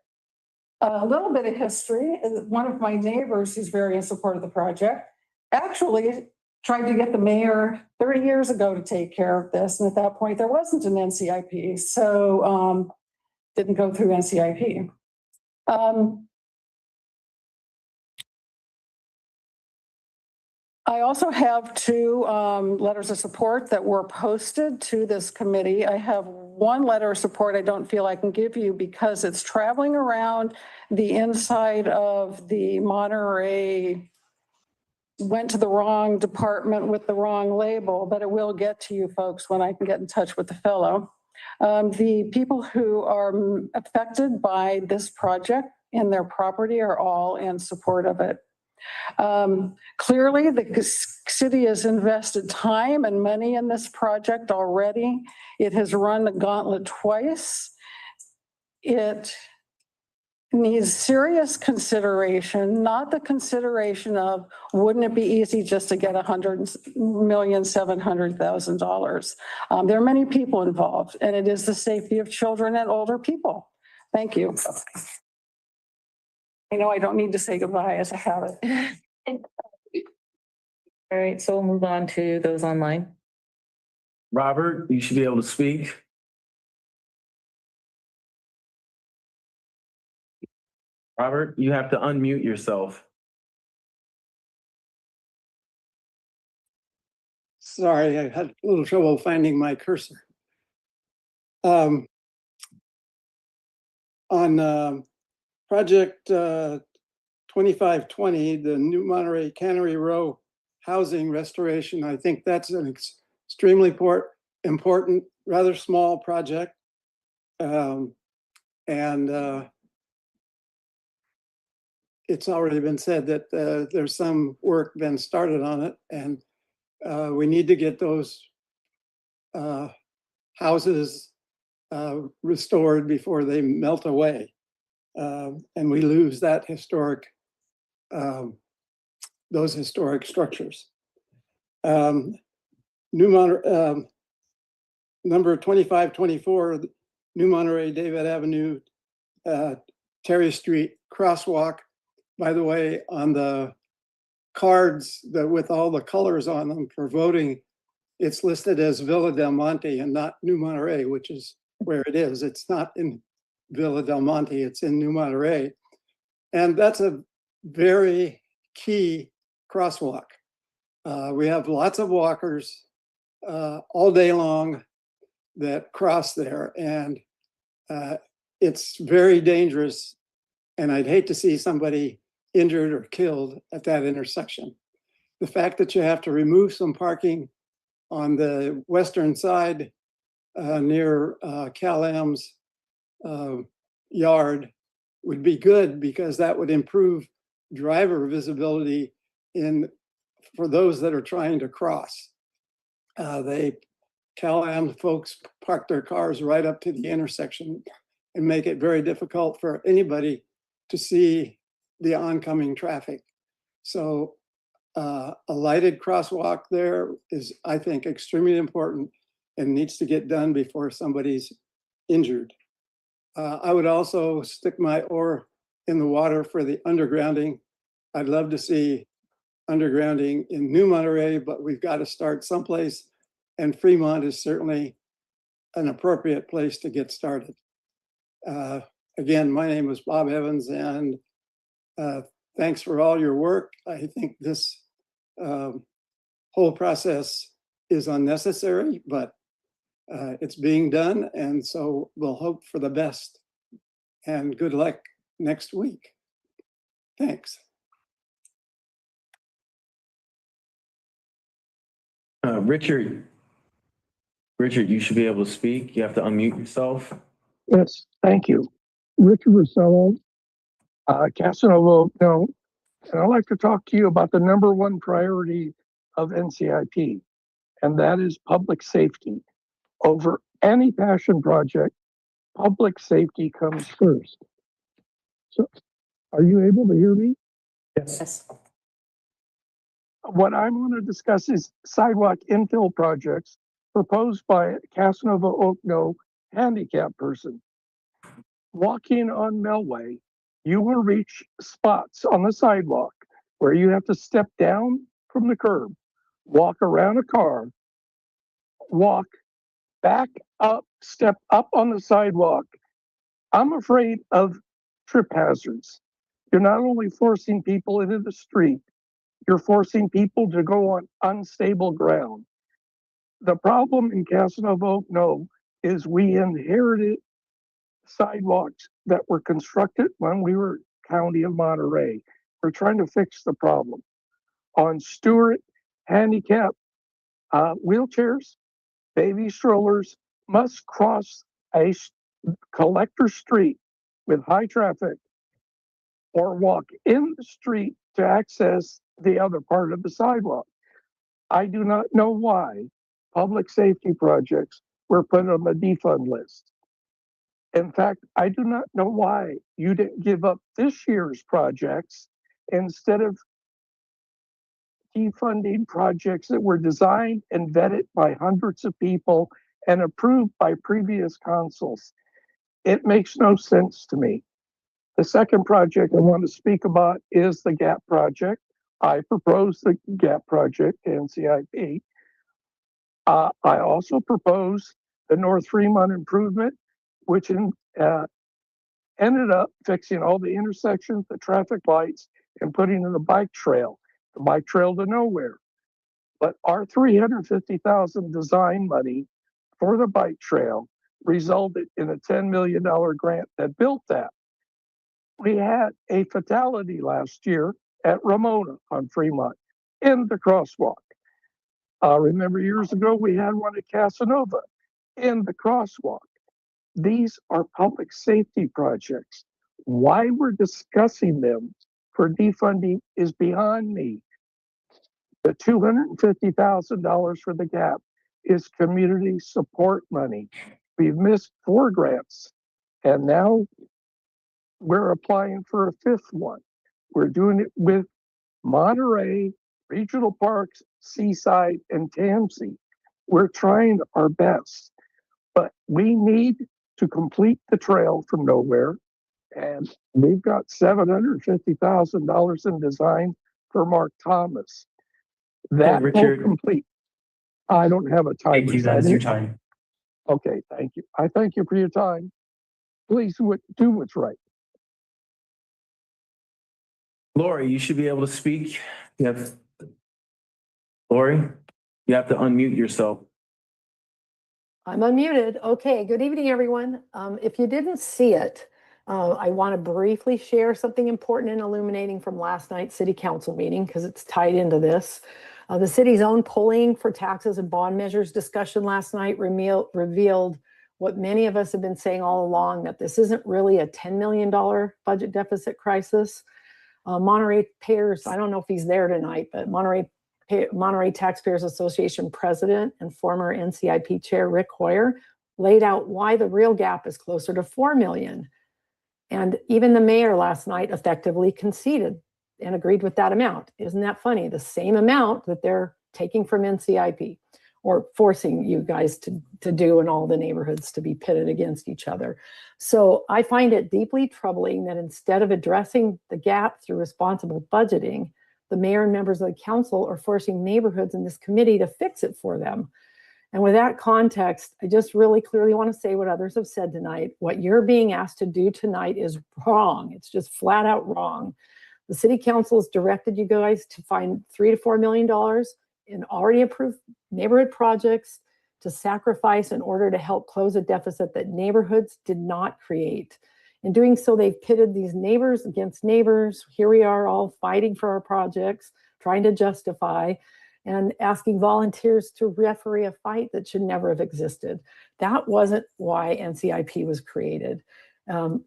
A little bit of history. One of my neighbors, who's very in support of the project, actually tried to get the mayor 30 years ago to take care of this. And at that point, there wasn't an NCIP. So didn't go through NCIP. I also have 2 letters of support that were posted to this committee. I have 1 letter of support I don't feel I can give you because it's traveling around the inside of the Monterey, went to the wrong department with the wrong label, but it will get to you folks when I can get in touch with the fellow. The people who are affected by this project in their property are all in support of it. Clearly, the city has invested time and money in this project already. It has run the gauntlet twice. It needs serious consideration, not the consideration of, wouldn't it be easy just to get $100,700,000? There are many people involved, and it is the safety of children and older people. Thank you. I know I don't need to say goodbye as I have it. All right, so we'll move on to those online. Robert, you should be able to speak. Robert, you have to unmute yourself. Sorry, I had a little trouble finding my cursor. On project 2520, the New Monterey Cannery Row housing restoration, I think that's an extremely important, rather small project. It's already been said that there's some work been started on it, and we need to get those houses restored before they melt away. And we lose that those historic structures. Number 2524, New Monterey, David Avenue, Terry Street crosswalk. By the way, on the cards with all the colors on them for voting, it's listed as Villa Del Monte and not New Monterey, which is where it is. It's not in Villa Del Monte, it's in New Monterey. And that's a very key crosswalk. We have lots of walkers all day long that cross there, and it's very dangerous. And I'd hate to see somebody injured or killed at that intersection. The fact that you have to remove some parking on the western side near Cal-Am's yard would be good, because that would improve driver visibility for those that are trying to cross. Cal-Am folks park their cars right up to the intersection and make it very difficult for anybody to see the oncoming traffic. So a lighted crosswalk there is, I think, extremely important and needs to get done before somebody's injured. I would also stick my oar in the water for the undergrounding. I'd love to see undergrounding in New Monterey, but we've got to start someplace, and Fremont is certainly an appropriate place to get started. Again, my name is Bob Evans, and thanks for all your work. I think this whole process is unnecessary, but it's being done, and so we'll hope for the best. And good luck next week. Thanks. Richard, you should be able to speak. You have to unmute yourself. Yes, thank you. Richard Rosello, Casanova, no, and I'd like to talk to you about the number one priority of NCIP, and that is public safety. Over any passion project, public safety comes first. So, are you able to hear me? Yes. What I want to discuss is sidewalk infill projects proposed by Casanova Oakno handicap person. Walking on Melway, you will reach spots on the sidewalk where you have to step down from the curb, walk around a car, walk back up, step up on the sidewalk. I'm afraid of trip hazards. You're not only forcing people into the street, you're forcing people to go on unstable ground. The problem in Casanova Oakno is we inherited sidewalks that were constructed when we were County of Monterey. We're trying to fix the problem. On Stewart, handicap wheelchairs, baby strollers must cross a collector street with high traffic or walk in the street to access the other part of the sidewalk. I do not know why public safety projects were put on the defund list. In fact, I do not know why you didn't give up this year's projects instead of defunding projects that were designed and vetted by hundreds of people and approved by previous councils. It makes no sense to me. The second project I want to speak about is the GAP project. I proposed the GAP project to NCIP. I also proposed the North Fremont improvement, which ended up fixing all the intersections, the traffic lights, and putting in the bike trail to nowhere. But our $350,000 design money for the bike trail resulted in a $10 million grant that built that. We had a fatality last year at Ramona on Fremont in the crosswalk. Remember years ago, we had one at Casanova in the crosswalk. These are public safety projects. Why we're discussing them for defunding is beyond me. The $250,000 for the GAP is community support money. We've missed 4 grants, and now we're applying for a 5th one. We're doing it with Monterey, Regional Parks, Seaside, and Tansy. We're trying our best, but we need to complete the trail from nowhere. And we've got $750,000 in design for Mark Thomas. That will complete. I don't have a time. Thank you, that is your time. Okay, thank you. I thank you for your time. Please do what's right. Lori, you should be able to speak. Lori, you have to unmute yourself. I'm unmuted. Okay, good evening, everyone. If you didn't see it, I want to briefly share something important and illuminating from last night's city council meeting because it's tied into this. The city's own polling for taxes and bond measures discussion last night revealed what many of us have been saying all along, that this isn't really a $10 million budget deficit crisis. Monterey payers, I don't know if he's there tonight, but Monterey Monterey Taxpayers Association President and former NCIP Chair Rick Hoyer laid out why the real gap is closer to 4 million. And even the mayor last night effectively conceded and agreed with that amount. Isn't that funny? The same amount that they're taking from NCIP or forcing you guys to do in all the neighborhoods to be pitted against each other. So I find it deeply troubling that instead of addressing the gap through responsible budgeting, the mayor and members of the council are forcing neighborhoods in this committee to fix it for them. And with that context, I just really clearly want to say what others have said tonight. What you're being asked to do tonight is wrong. It's just flat out wrong. The city council has directed you guys to find $3 to $4 million in already approved neighborhood projects to sacrifice in order to help close a deficit that neighborhoods did not create. In doing so, they've pitted these neighbors against neighbors. Here we are all fighting for our projects, trying to justify and asking volunteers to referee a fight that should never have existed. That wasn't why NCIP was created.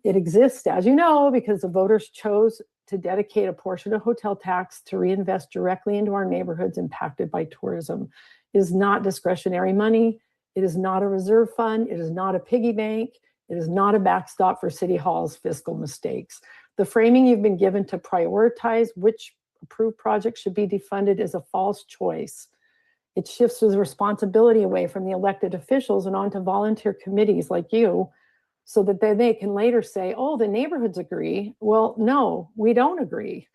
It exists, as you know, because the voters chose to dedicate a portion of hotel tax to reinvest directly into our neighborhoods impacted by tourism. It is not discretionary money. It is not a reserve fund. It is not a piggy bank. It is not a backstop for City Hall's fiscal mistakes. The framing you've been given to prioritize which approved projects should be defunded is a false choice. It shifts the responsibility away from the elected officials and onto volunteer committees like you, so that they can later say, oh, the neighborhoods agree. Well, no, we don't agree.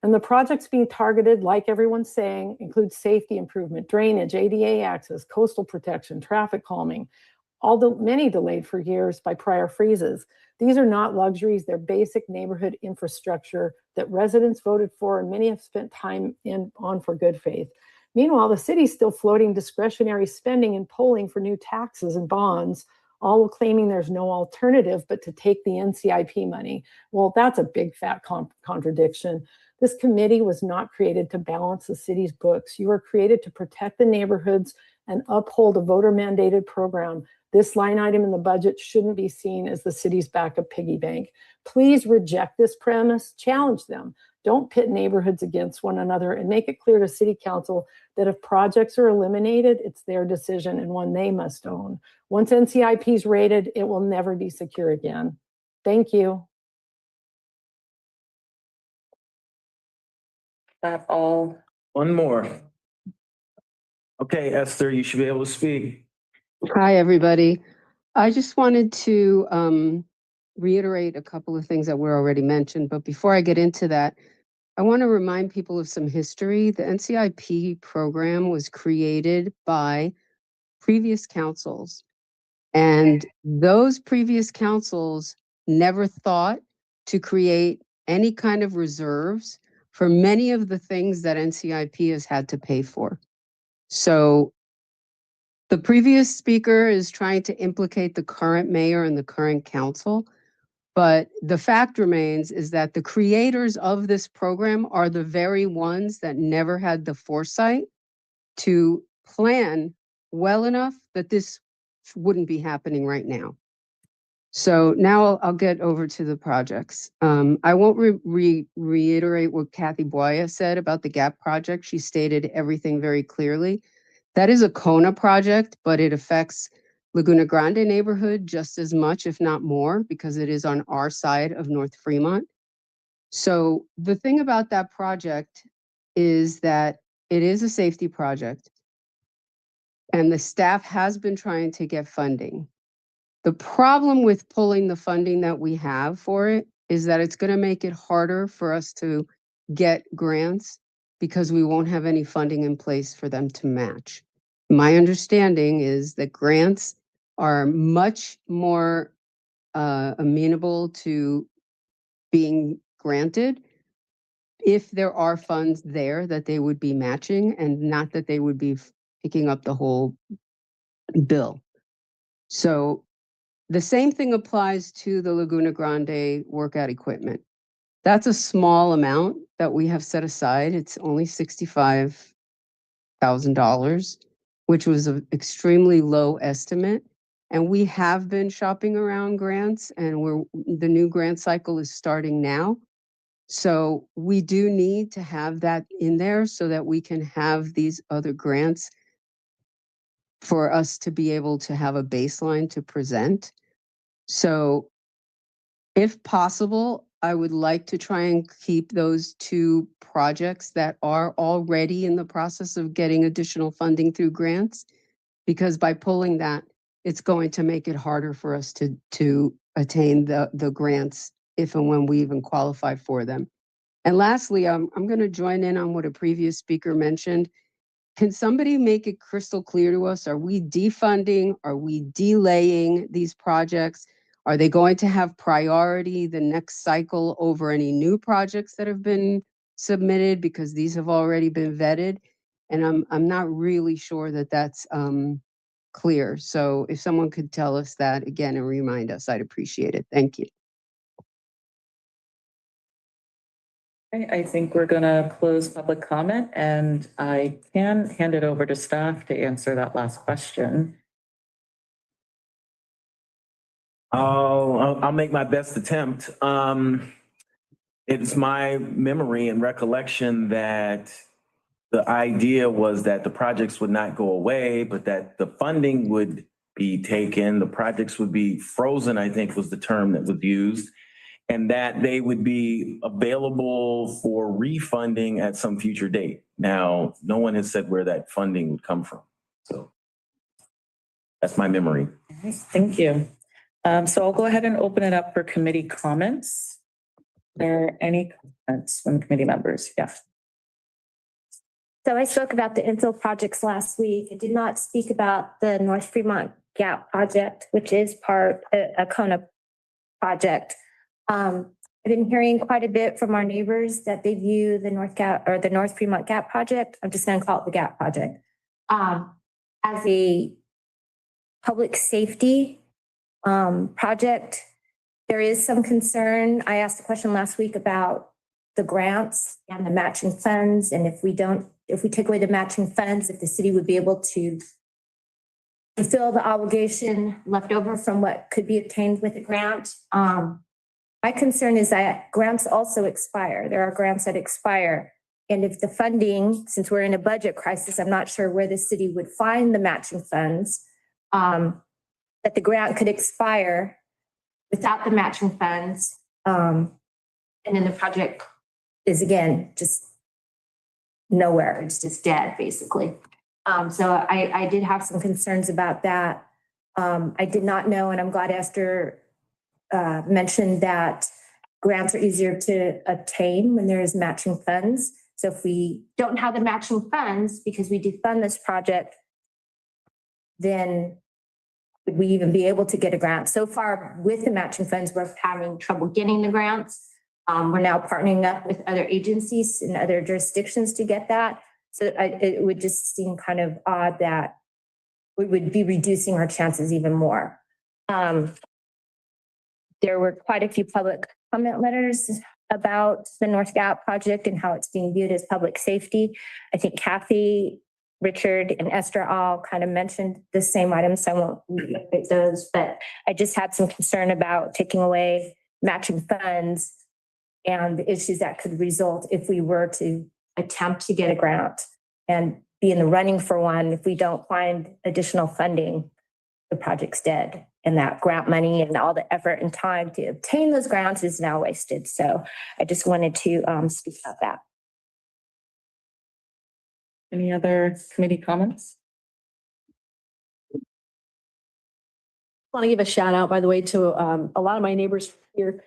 And the projects being targeted, like everyone's saying, include safety improvement, drainage, ADA access, coastal protection, traffic calming, many delayed for years by prior freezes. These are not luxuries, they're basic neighborhood infrastructure that residents voted for and many have spent time on for good faith. Meanwhile, the city's still floating discretionary spending and polling for new taxes and bonds, all claiming there's no alternative but to take the NCIP money. Well, that's a big fat contradiction. This committee was not created to balance the city's books. You were created to protect the neighborhoods and uphold a voter mandated program. This line item in the budget shouldn't be seen as the city's backup piggy bank. Please reject this premise, challenge them. Don't pit neighborhoods against one another and make it clear to City Council that if projects are eliminated, it's their decision and one they must own. Once NCIP is rated, it will never be secure again. Thank you. That all. One more. Okay, Esther, you should be able to speak. Hi, everybody. I just wanted to reiterate a couple of things that were already mentioned, but before I get into that, I want to remind people of some history. The NCIP program was created by previous councils, and those previous councils never thought to create any kind of reserves for many of the things that NCIP has had to pay for. So the previous speaker is trying to implicate the current mayor and the current council, but the fact remains is that the creators of this program are the very ones that never had the foresight to plan well enough that this wouldn't be happening right now. So now I'll get over to the projects. I won't reiterate what Kathy Boya said about the GAP project. She stated everything very clearly. That is a Kona project, but it affects Laguna Grande neighborhood just as much, if not more, because it is on our side of North Fremont. So the thing about that project is that it is a safety project and the staff has been trying to get funding. The problem with pulling the funding that we have for it is that it's going to make it harder for us to get grants because we won't have any funding in place for them to match. My understanding is that grants are much more amenable to being granted if there are funds there that they would be matching and not that they would be picking up the whole bill. So the same thing applies to the Laguna Grande workout equipment. That's a small amount that we have set aside. It's only $65,000, which was an extremely low estimate. And we have been shopping around grants, and the new grant cycle is starting now. So we do need to have that in there so that we can have these other grants for us to be able to have a baseline to present. So if possible, I would like to try and keep those two projects that are already in the process of getting additional funding through grants, because by pulling that, it's going to make it harder for us to attain the grants if and when we even qualify for them. And lastly, I'm going to join in on what a previous speaker mentioned. Can somebody make it crystal clear to us? Are we defunding? Are we delaying these projects? Are they going to have priority the next cycle over any new projects that have been submitted because these have already been vetted? And I'm not really sure that that's clear. So if someone could tell us that again and remind us, I'd appreciate it. Thank you. I think we're gonna close public comment and I can hand it over to staff to answer that last question. I'll make my best attempt. It's my memory and recollection that the idea was that the projects would not go away, but that the funding would be taken, the projects would be frozen, I think was the term that was used, and that they would be available for refunding at some future date. Now, no one has said where that funding would come from. So that's my memory. Thank you. So I'll go ahead and open it up for committee comments. Are there any comments from committee members? Yeah. So I spoke about the infill projects last week. I did not speak about the North Fremont Gap project, which is part a Kona project. I've been hearing quite a bit from our neighbors that they view the North Fremont Gap project, I'm just going to call it the Gap project, as a public safety project. There is some concern. I asked a question last week about the grants and the matching funds. And if we take away the matching funds, if the city would be able to fulfill the obligation left over from what could be obtained with a grant. My concern is that grants also expire. There are grants that expire. And if the funding, since we're in a budget crisis, I'm not sure where the city would find the matching funds, that the grant could expire without the matching funds. And then the project is again, just nowhere. It's just dead, basically. So I did have some concerns about that. I did not know, and I'm glad Esther mentioned that grants are easier to obtain when there is matching funds. So if we don't have the matching funds because we defund this project, then would we even be able to get a grant? So far with the matching funds, we're having trouble getting the grants. We're now partnering up with other agencies in other jurisdictions to get that. So it would just seem kind of odd that we would be reducing our chances even more. There were quite a few public comment letters about the North Gap project and how it's being viewed as public safety. I think Kathy, Richard, and Esther all kind of mentioned the same items, so I won't repeat those, but I just had some concern about taking away matching funds and the issues that could result if we were to attempt to get a grant and be in the running for one. If we don't find additional funding, the project's dead. And that grant money and all the effort and time to obtain those grants is now wasted. So I just wanted to speak about that. Any other committee comments? I want to give a shout out, by the way, to a lot of my neighbors here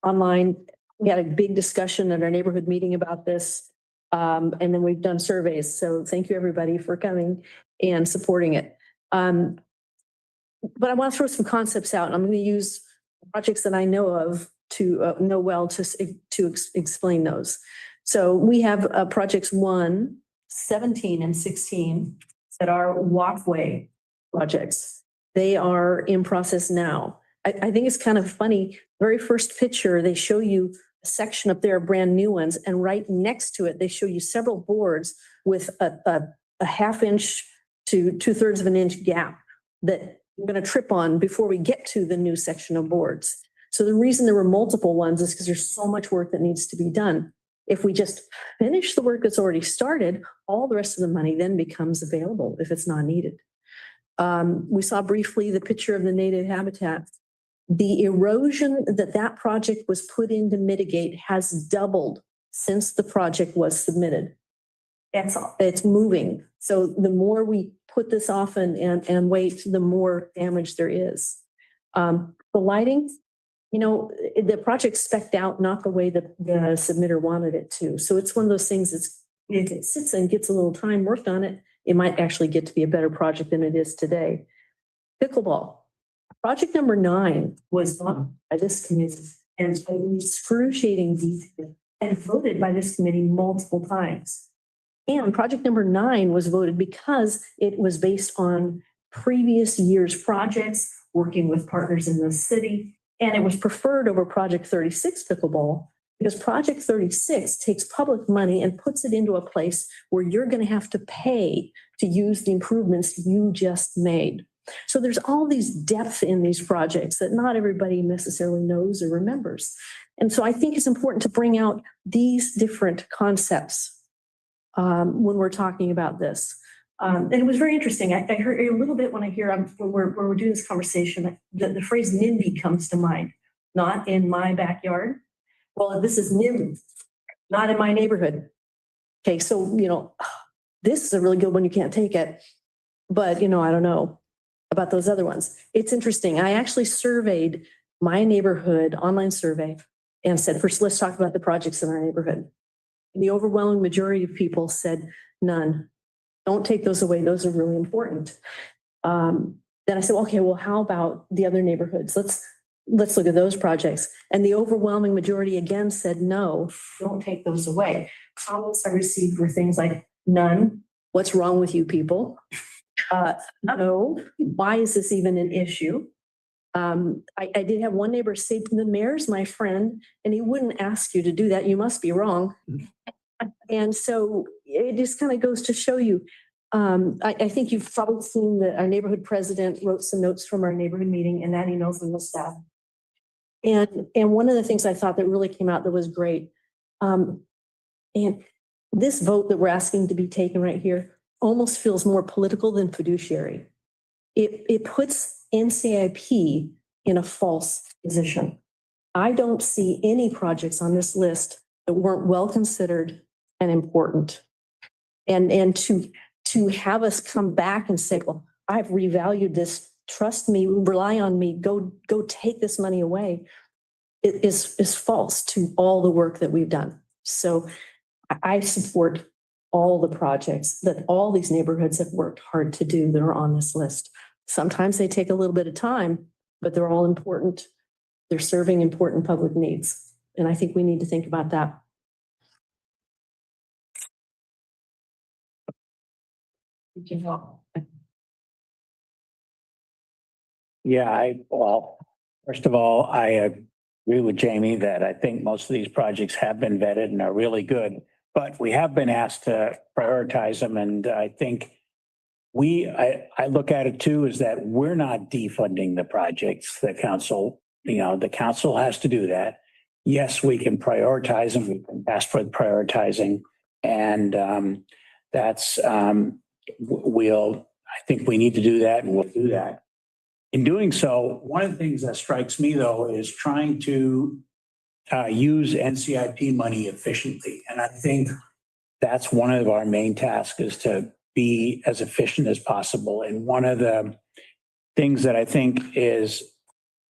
online. We had a big discussion at our neighborhood meeting about this. And then we've done surveys. So thank you everybody for coming and supporting it. But I want to throw some concepts out. I'm going to use projects that I know of to know well to explain those. So we have projects 1, 17, and 16 that are walkway projects. They are in process now. I think it's kind of funny. Very first picture, they show you a section up there, brand new ones, and right next to it, they show you several boards with a ½ inch to 2/3 of an inch gap that we're going to trip on before we get to the new section of boards. So the reason there were multiple ones is because there's so much work that needs to be done. If we just finish the work that's already started, all the rest of the money then becomes available if it's not needed. We saw briefly the picture of the native habitat. The erosion that project was put in to mitigate has doubled since the project was submitted. It's moving. So the more we put this off and wait, the more damage there is. The lighting, the project spec'd out not the way that the submitter wanted it to. So it's one of those things that's, if it sits and gets a little time worked on it, it might actually get to be a better project than it is today. Pickleball. Project number 9 was on by this committee and in excruciating detail and voted by this committee multiple times. And project number 9 was voted because it was based on previous year's projects, working with partners in the city, and it was preferred over project 36 pickleball because project 36 takes public money and puts it into a place where you're going to have to pay to use the improvements you just made. So there's all these depth in these projects that not everybody necessarily knows or remembers. And so I think it's important to bring out these different concepts when we're talking about this. And it was very interesting. I heard a little bit when we're doing this conversation, the phrase NIMBY comes to mind, not in my backyard. Well, this is NIMBY, not in my neighborhood. Okay, so, this is a really good one. You can't take it. But, I don't know about those other ones. It's interesting. I actually surveyed my neighborhood online survey and said, first, let's talk about the projects in our neighborhood. And the overwhelming majority of people said none. Don't take those away. Those are really important. Then I said, okay, well, how about the other neighborhoods? Let's look at those projects. And the overwhelming majority again said, no, don't take those away. Comments I received were things like, none. What's wrong with you people? No. Why is this even an issue? I did have one neighbor say, the mayor's my friend, and he wouldn't ask you to do that. You must be wrong. And so it just kind of goes to show you. I think you've probably seen that our neighborhood president wrote some notes from our neighborhood meeting, and that emails from the staff. And one of the things I thought that really came out that was great, and this vote that we're asking to be taken right here almost feels more political than fiduciary. It puts NCIP in a false position. I don't see any projects on this list that weren't well considered and important. And to have us come back and say, well, I've revalued this, trust me, rely on me, go take this money away, it is false to all the work that we've done. So I support all the projects that all these neighborhoods have worked hard to do that are on this list. Sometimes they take a little bit of time, but they're all important. They're serving important public needs. And I think we need to think about that. Yeah, first of all, I agree with Jamie that I think most of these projects have been vetted and are really good, but we have been asked to prioritize them. And I think I look at it too, is that we're not defunding the projects. The council, the council has to do that. Yes, we can prioritize them. We can ask for the prioritizing. And I think we need to do that, and we'll do that. In doing so, one of the things that strikes me though is trying to use NCIP money efficiently. And I think that's one of our main tasks, is to be as efficient as possible. And one of the things that I think is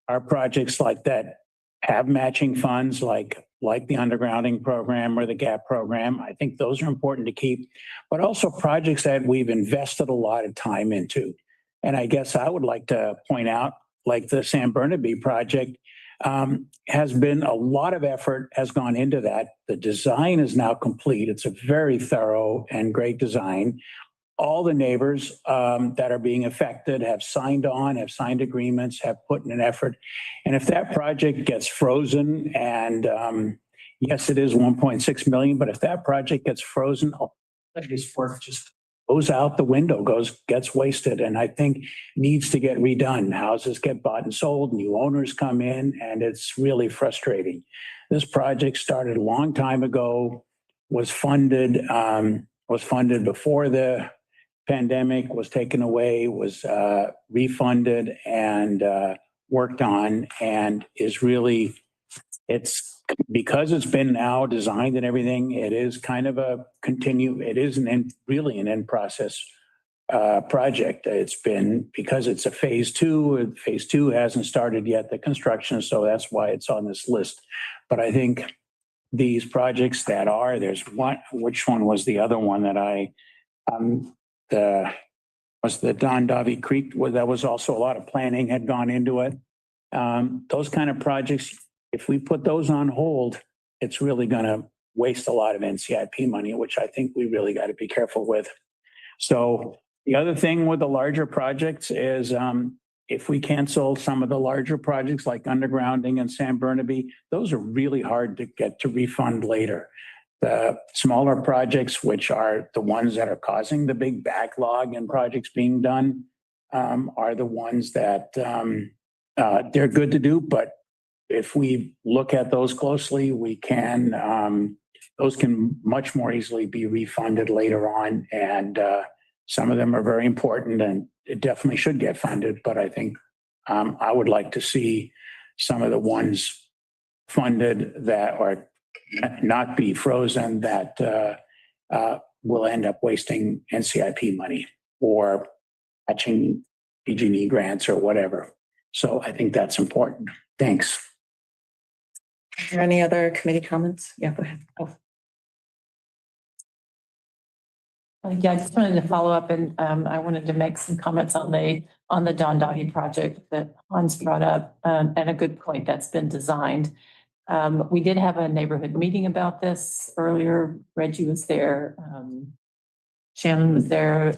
our projects like that have matching funds, like the undergrounding program or the GAP program. I think those are important to keep, but also projects that we've invested a lot of time into. And I guess I would like to point out, like the San Bernabé project, has been a lot of effort has gone into that. The design is now complete. It's a very thorough and great design. All the neighbors that are being affected have signed on, have signed agreements, have put in an effort. And if that project gets frozen, and yes, it is 1.6 million, but if that project gets frozen, it's worth just goes out the window, gets wasted, and I think needs to get redone. Houses get bought and sold, new owners come in, and it's really frustrating. This project started a long time ago, was funded before the pandemic, was taken away, was refunded and worked on, and is really, it's because it's been now designed and everything, it is kind of really an in process project. It's been, because it's a phase two hasn't started yet, the construction, so that's why it's on this list. But I think these projects that are, there's one, which one was the other one that was the Don Davie Creek, where that was also a lot of planning had gone into it. Those kind of projects, if we put those on hold, it's really going to waste a lot of NCIP money, which I think we really got to be careful with. So the other thing with the larger projects is if we cancel some of the larger projects like undergrounding and San Burnaby, those are really hard to get to refund later. The smaller projects, which are the ones that are causing the big backlog in projects being done, are the ones that they're good to do, but if we look at those closely, we can, those can much more easily be refunded later on. And some of them are very important and it definitely should get funded. But I think I would like to see some of the ones funded that are not be frozen that will end up wasting NCIP money or matching PG&E grants or whatever. So I think that's important. Thanks. Are there any other committee comments? Yeah, go ahead. Oh. Yeah, I just wanted to follow up and I wanted to make some comments on the Don Davie project that Hans brought up, and a good point that's been designed. We did have a neighborhood meeting about this earlier. Reggie was there. Shannon was there.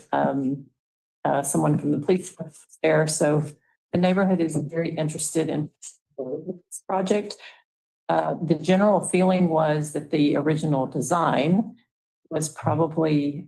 Someone from the police was there. So the neighborhood is very interested in this project. The general feeling was that the original design was probably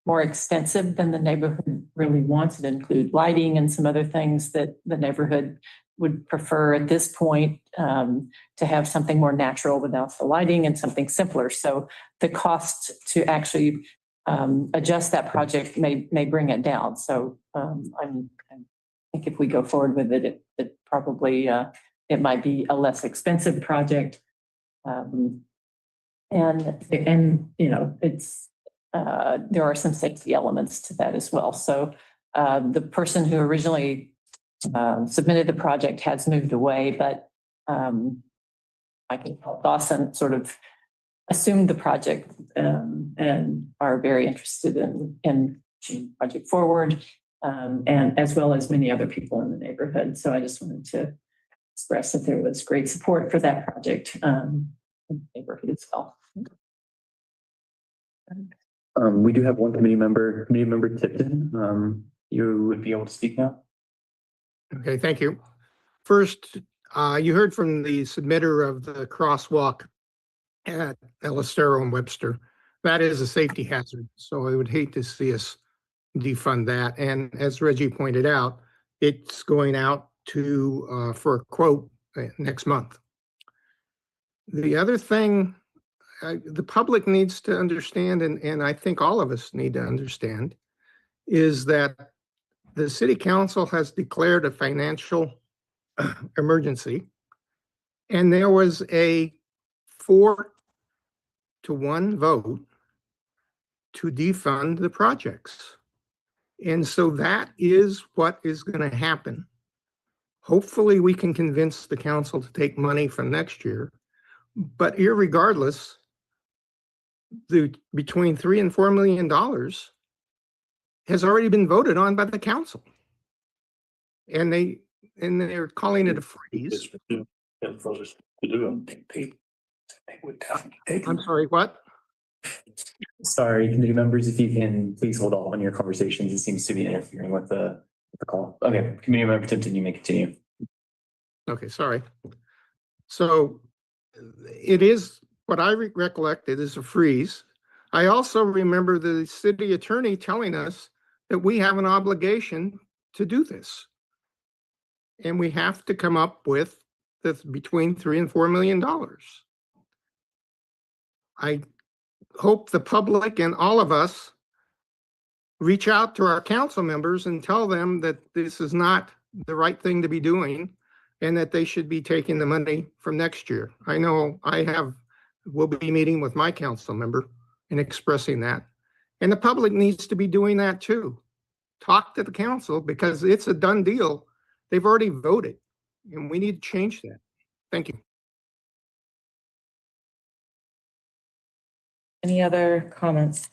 more extensive than the neighborhood really wants. It include lighting and some other things that the neighborhood would prefer at this point, to have something more natural without the lighting and something simpler. So the cost to actually adjust that project may bring it down. So I think if we go forward with it, it probably it might be a less expensive project. And you know, it's there are some safety elements to that as well. So the person who originally submitted the project has moved away, but Michael Dawson sort of assumed the project and are very interested in pushing the project forward, and as well as many other people in the neighborhood. So I just wanted to express that there was great support for that project in the neighborhood as well. We do have one committee member Tipton. You would be able to speak now. Okay, thank you. First, you heard from the submitter of the crosswalk at Elistero and Webster. That is a safety hazard, so I would hate to see us defund that. And as Reggie pointed out, it's going out to for a quote next month. The other thing the public needs to understand, and I think all of us need to understand, is that the city council has declared a financial emergency, and there was a 4-to-1 vote to defund the projects. And so that is what is going to happen. Hopefully we can convince the council to take money from next year, but irregardless, the between $3 and $4 million has already been voted on by the council. And they're calling it a freeze. I'm sorry, what? Sorry, committee members, if you can please hold off on your conversations. It seems to be interfering with the call. Okay, committee member Tipton, you may continue. Okay, sorry. So it is what I recollect, it is a freeze I also remember the city attorney telling us that we have an obligation to do this. And we have to come up with this between $3 and $4 million. I hope the public and all of us reach out to our council members and tell them that this is not the right thing to be doing and that they should be taking the money from next year. I know we'll be meeting with my council member and expressing that. And the public needs to be doing that too. Talk to the council because it's a done deal. They've already voted and we need to change that. Thank you. Any other comments?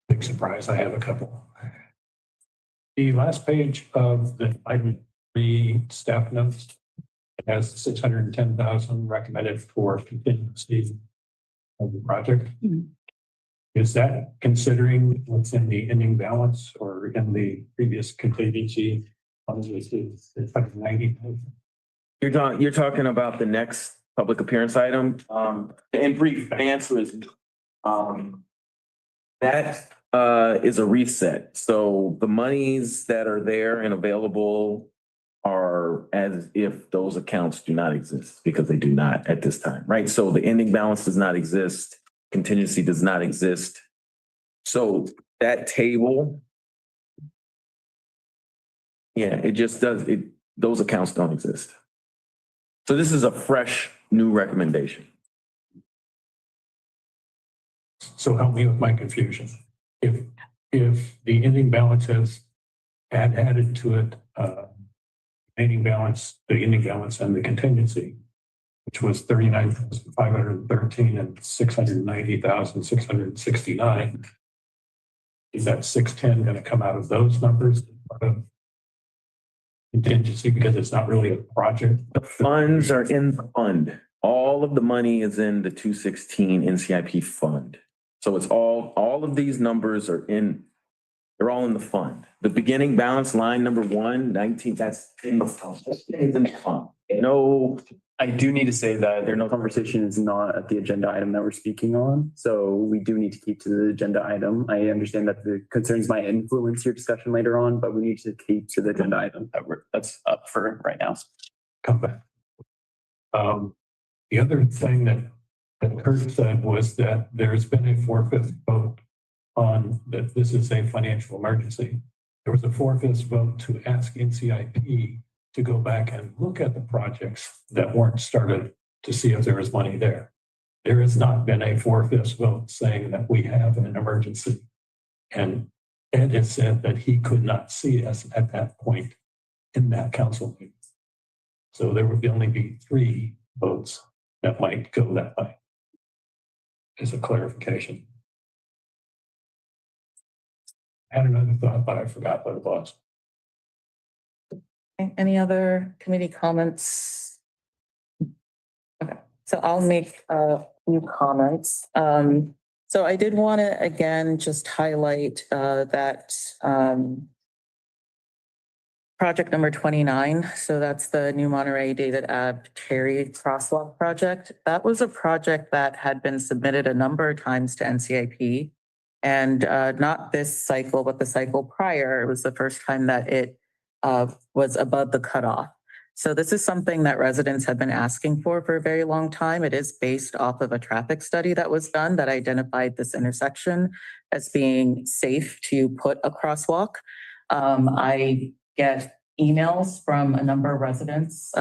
Big surprise, I have a couple. The last page of the item 3 staff notes, it has 610,000 recommended for contingency of the project. Is that considering what's in the ending balance or in the previous contingency? It's 190. You're talking about the next public appearance item. In brief, the answer is that is a reset. So the monies that are there and available are as if those accounts do not exist because they do not at this time, right? So the ending balance does not exist. Contingency does not exist. So that table, yeah, it just does, those accounts don't exist. So this is a fresh new recommendation. So help me with my confusion. If the ending balance has added to it, the ending balance and the contingency, which was 39,513 and 690,669. Is that 610 going to come out of those numbers? Contingency because it's not really a project. The funds are in the fund. All of the money is in the 216 NCIP fund. So it's all of these numbers are in, they're all in the fund. The beginning balance line number 119, that's in the fund. It's in the fund. No, I do need to say that their conversation is not at the agenda item that we're speaking on. So we do need to keep to the agenda item. I understand that the concerns might influence your discussion later on, but we need to keep to the agenda item that's up for right now. Come back. The other thing that Kurt said was that there's been a 4/5 vote on that this is a financial emergency. There was a 4/5 vote to ask NCIP to go back and look at the projects that weren't started to see if there was money there. There has not been a 4/5 vote saying that we have an emergency. And Ed has said that he could not see us at that point in that council meeting. So there would only be 3 votes that might go that way. As a clarification. I had another thought, but I forgot what it was. Any other committee comments? Okay, so I'll make a few comments. So I did want to again just highlight that project number 29. So that's the New Monterey David Ave Terry Crosswalk project. That was a project that had been submitted a number of times to NCIP. And not this cycle, but the cycle prior, it was the first time that it was above the cutoff. So this is something that residents have been asking for a very long time. It is based off of a traffic study that was done that identified this intersection as being safe to put a crosswalk. I get emails from a number of residents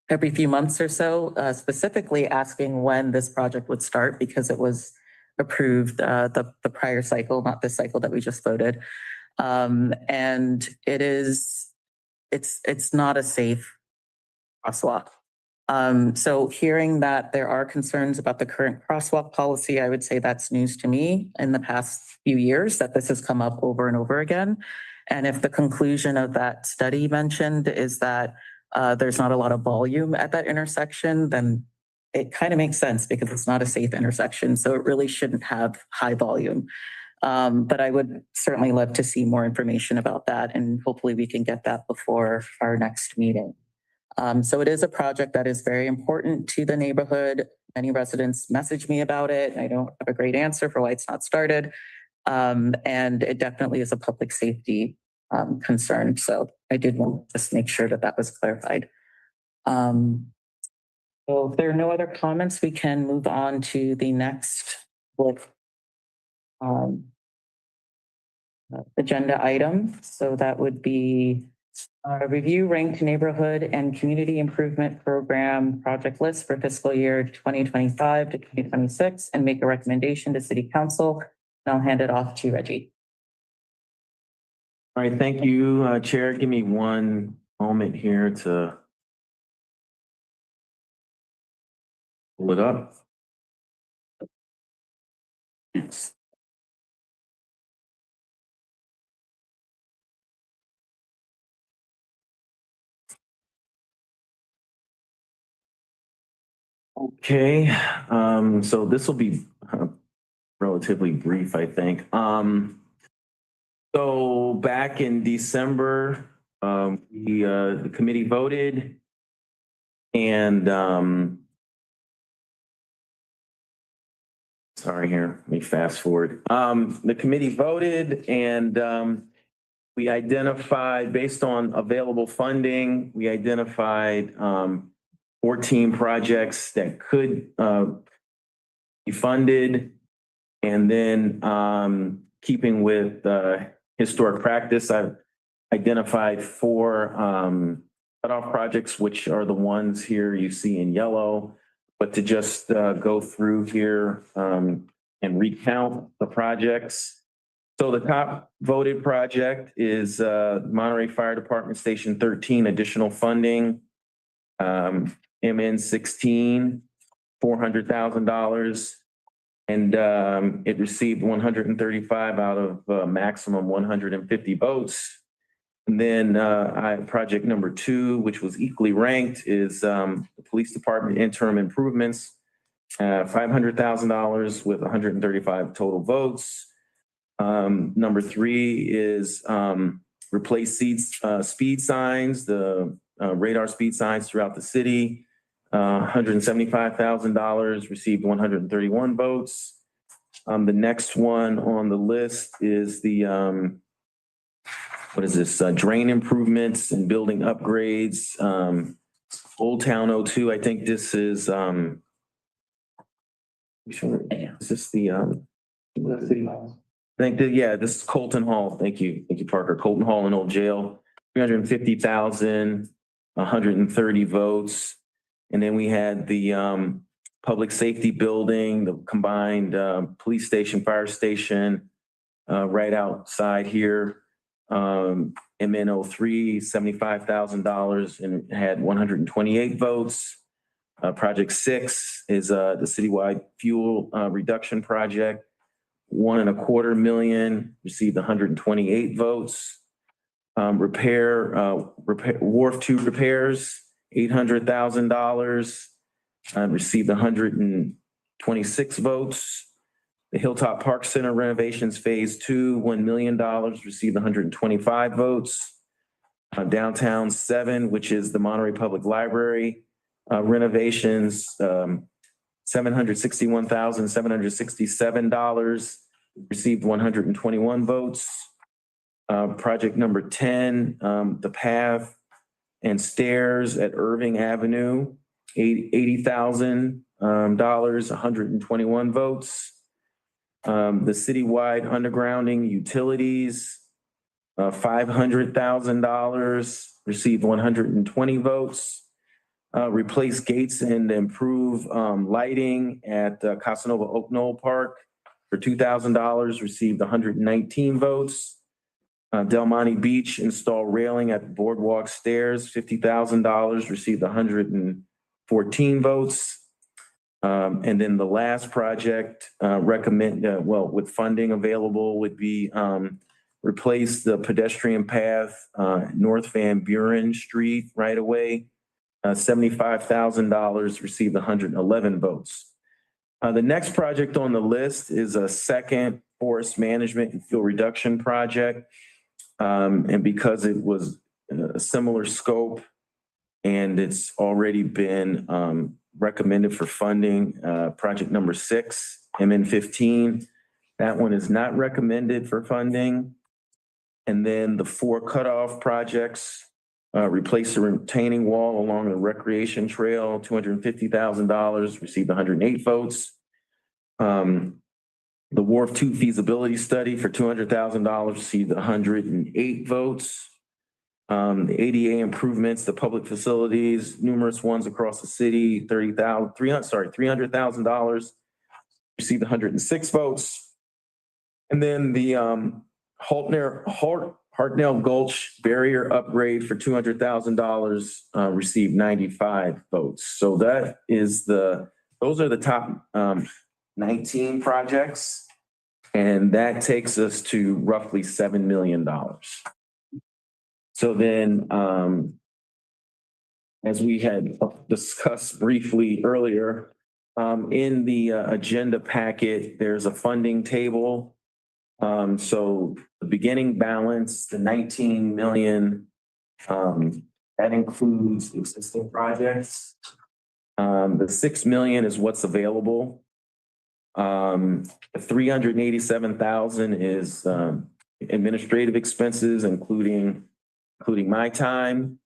every few months or so, specifically asking when this project would start because it was approved the prior cycle, not this cycle that we just voted. And it's not a safe crosswalk. So hearing that there are concerns about the current crosswalk policy, I would say that's news to me in the past few years that this has come up over and over again. And if the conclusion of that study mentioned is that there's not a lot of volume at that intersection, then it kind of makes sense because it's not a safe intersection. So it really shouldn't have high volume. But I would certainly love to see more information about that. And hopefully we can get that before our next meeting. So it is a project that is very important to the neighborhood. Many residents message me about it. I don't have a great answer for why it's not started. And it definitely is a public safety concern. So I did want to just make sure that that was clarified. So if there are no other comments, we can move on to the next agenda item. So that would be review ranked neighborhood and community improvement program project list for fiscal year 2025 to 2026 and make a recommendation to city council. And I'll hand it off to Reggie. All right, thank you, Chair. Give me one moment here to pull it up. Okay, so this will be relatively brief, I think. So back in December, the committee voted and sorry here, let me fast forward. The committee voted and we identified, based on available funding, we identified 14 projects that could be funded. And then keeping with historic practice, I've identified 4 cutoff projects, which are the ones here you see in yellow. But to just go through here and recount the projects. So the top voted project is Monterey Fire Department Station 13, additional funding. MN 16, $400,000. And it received 135 out of maximum 150 votes. And then project number 2, which was equally ranked, is the Police Department interim improvements, $500,000 with 135 total votes. Number 3 is replace speed signs, the radar speed signs throughout the city. $175,000, received 131 votes. The next one on the list is the, what is this? Drain improvements and building upgrades. Old Town 02, I think this is, is this the, City Hall? I think that, yeah, this is Colton Hall. Thank you. Thank you, Parker. Colton Hall and Old Jail, 350,000, 130 votes. And then we had the public safety building, the combined police station, fire station, right outside here. MN 03, $75,000 and had 128 votes. Project 6 is the citywide fuel reduction project. $1.25 million, received 128 votes. Wharf 2 repairs, $800,000, received 126 votes. The Hilltop Park Center renovations phase 2, $1 million, received 125 votes. Downtown 7, which is the Monterey Public Library renovations, $761,767, received 121 votes. Project number 10, the path and stairs at Irving Avenue, $80,000, 121 votes. The citywide undergrounding utilities, $500,000, received 120 votes. Replace gates and improve lighting at Casanova Oak Knoll Park for $2,000, received 119 votes. Del Monte Beach, install railing at Boardwalk Stairs, $50,000, received 114 votes. And then the last project with funding available would be replace the pedestrian path North Van Buren Street right away. $75,000, received 111 votes. The next project on the list is a second forest management and fuel reduction project. And because it was a similar scope and it's already been recommended for funding, project number 6, MN15. That one is not recommended for funding. And then the 4 cutoff projects, replace the retaining wall along the recreation trail, $250,000, received 108 votes. The Wharf 2 feasibility study for $200,000 received 108 votes. The ADA improvements, the public facilities, numerous ones across the city, $300,000 received 106 votes. And then the Hartnell Gulch barrier upgrade for $200,000 received 95 votes. So that is those are the top 19 projects. And that takes us to roughly $7 million. So then, as we had discussed briefly earlier, in the agenda packet, there's a funding table. So the beginning balance, the 19 million, that includes existing projects. The 6 million is what's available. The 387,000 is administrative expenses, including my time.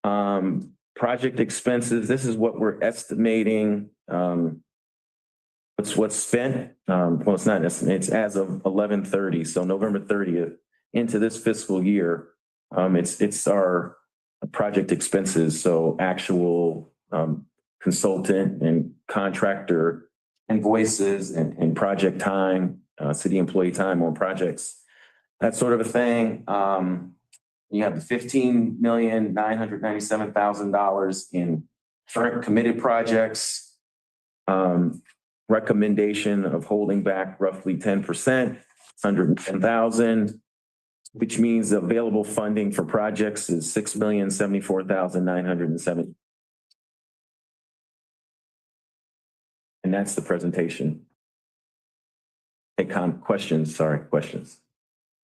Project expenses, this is what we're estimating. What's spent. Well, it's not estimated, it's as of 11/30, so November 30th into this fiscal year. It's our project expenses, so actual consultant and contractor invoices and project time, city employee time on projects, that sort of a thing. You have the $15,997,000 in current committed projects. Recommendation of holding back roughly 10%, 110,000, which means available funding for projects is $6,074,907. And that's the presentation. Take questions.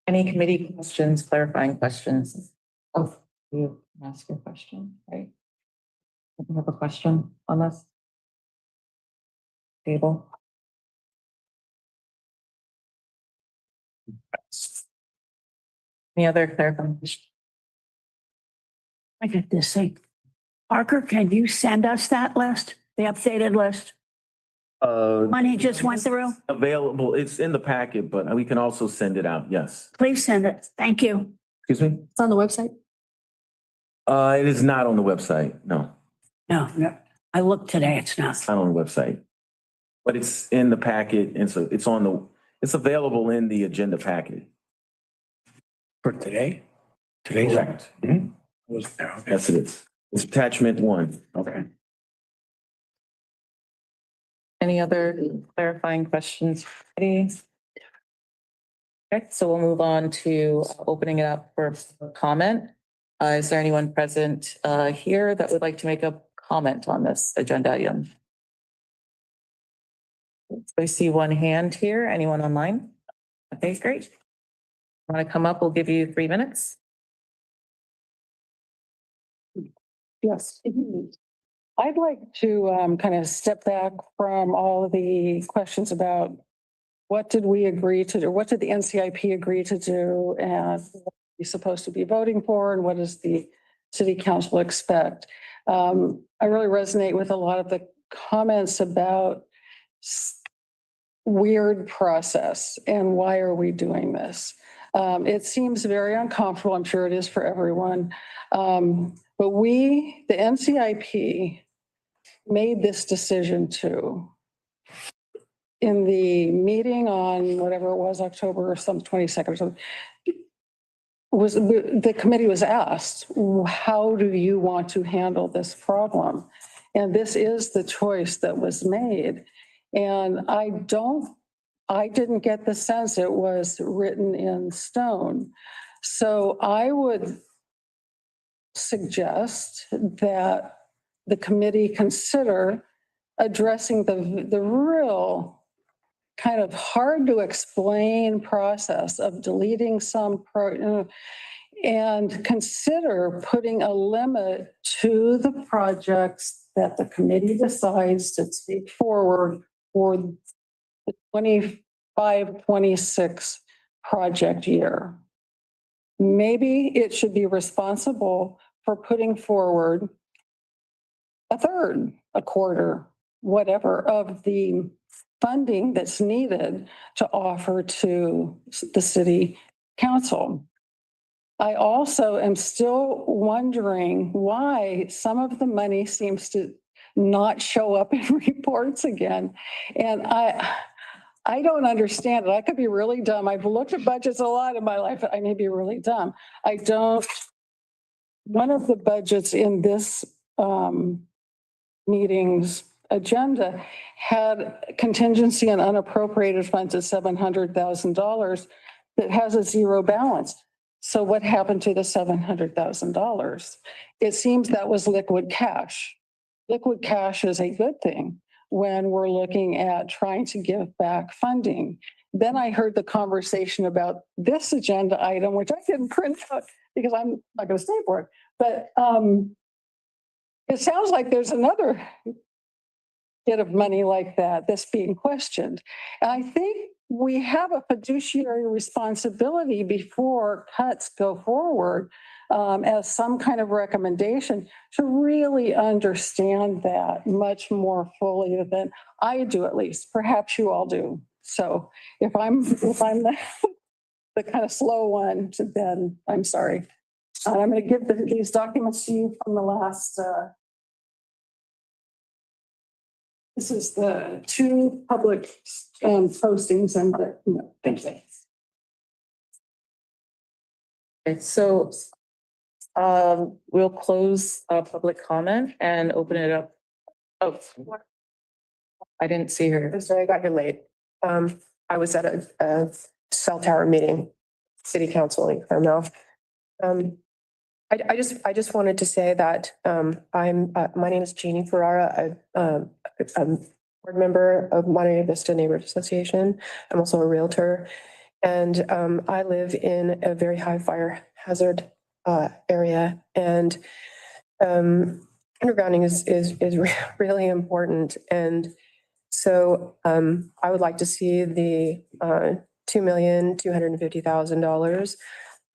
Any committee questions, clarifying questions? Oh, you ask your question, right? You have a question on this table? Any other clarifying questions? I get this thing. Parker, can you send us that list, the updated list? One he just went through? Available, it's in the packet, but we can also send it out, yes. Please send it. Thank you. Excuse me? It's on the website. It is not on the website, no. No, I looked today, it's not. It's not on the website. But it's in the packet, and so it's available in the agenda packet. For today? Today's. Correct. Was there, okay. Yes, it is. It's attachment 1. Okay. Any other clarifying questions? Okay, so we'll move on to opening it up for comment. Is there anyone present here that would like to make a comment on this agenda item? I see one hand here. Anyone online? Okay, great. Want to come up? We'll give you 3 minutes. Yes. I'd like to kind of step back from all of the questions about what did we agree to do? What did the NCIP agree to do? And what we're supposed to be voting for? And what does the city council expect? I really resonate with a lot of the comments about weird process and why are we doing this? It seems very uncomfortable. I'm sure it is for everyone. But we, the NCIP, made this decision too. In the meeting on whatever it was, October or some 22nd or something, the committee was asked, how do you want to handle this problem? And this is the choice that was made. And I didn't get the sense it was written in stone. So I would suggest that the committee consider addressing the real kind of hard to explain process of deleting some and consider putting a limit to the projects that the committee decides to take forward for the 25-26 project year. Maybe it should be responsible for putting forward a third, a quarter, whatever, of the funding that's needed to offer to the city council. I also am still wondering why some of the money seems to not show up in reports again. And I don't understand it. I could be really dumb. I've looked at budgets a lot in my life. I may be really dumb. One of the budgets in this meeting's agenda had contingency and unappropriated funds at $700,000 that has a zero balance. So what happened to the $700,000? It seems that was liquid cash. Liquid cash is a good thing when we're looking at trying to give back funding. Then I heard the conversation about this agenda item, which I didn't print out because I'm not going to stay for it. But it sounds like there's another bit of money like that that's being questioned. And I think we have a fiduciary responsibility before cuts go forward as some kind of recommendation to really understand that much more fully than I do, at least. Perhaps you all do. So if I'm the kind of slow one, then I'm sorry. I'm going to give these documents to you from the last. This is the two public postings and thank you. Okay, so we'll close public comment and open it up. Oh, I didn't see her. I'm sorry, I got here late. I was at a cell tower meeting, city council in Carmel. I just wanted to say that my name is Jeannie Ferrara. I'm a board member of Monterey Vista Neighborhood Association. I'm also a realtor, and I live in a very high fire hazard area, and undergrounding is really important. And so I would like to see the $2,250,000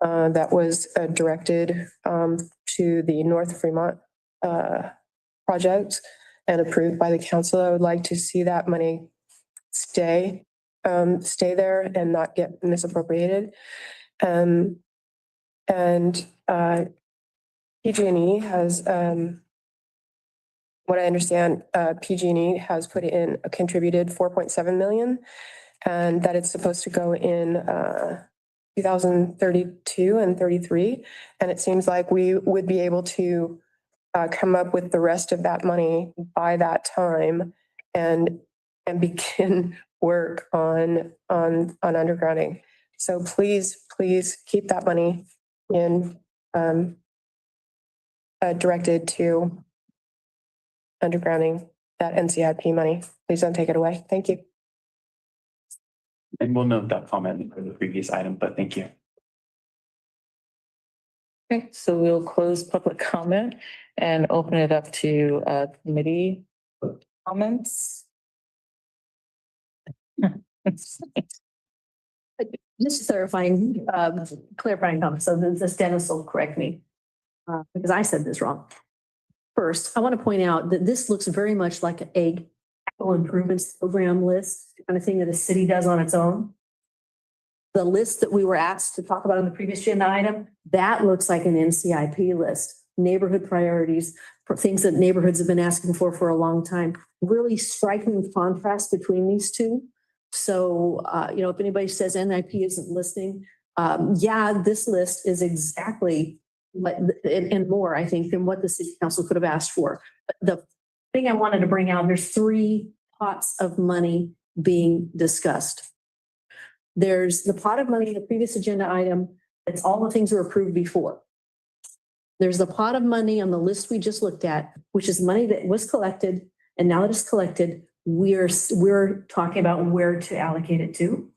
that was directed to the North Fremont project and approved by the council. I would like to see that money stay there and not get misappropriated. And PG&E has, what I understand, PG&E has contributed 4.7 million, and that it's supposed to go in 2032 and 33. And it seems like we would be able to come up with the rest of that money by that time and begin work on undergrounding. So please keep that money in directed to undergrounding, that NCIP money. Please don't take it away. Thank you. And we'll note that comment for the previous item, but thank you. Okay, so we'll close public comment and open it up to committee comments. Just clarifying comment. So this Dennis will correct me because I said this wrong. First, I want to point out that this looks very much like a capital improvements program list, kind of thing that a city does on its own. The list that we were asked to talk about in the previous agenda item, that looks like an NCIP list, neighborhood priorities, for things that neighborhoods have been asking for a long time. Really striking contrast between these two. So, if anybody says NIP isn't listening, this list is exactly what, and more, I think, than what the city council could have asked for. But the thing I wanted to bring out, there's 3 pots of money being discussed. There's the pot of money in the previous agenda item. It's all the things that were approved before. There's the pot of money on the list we just looked at, which is money that was collected, and now that it's collected, we're talking about where to allocate it to.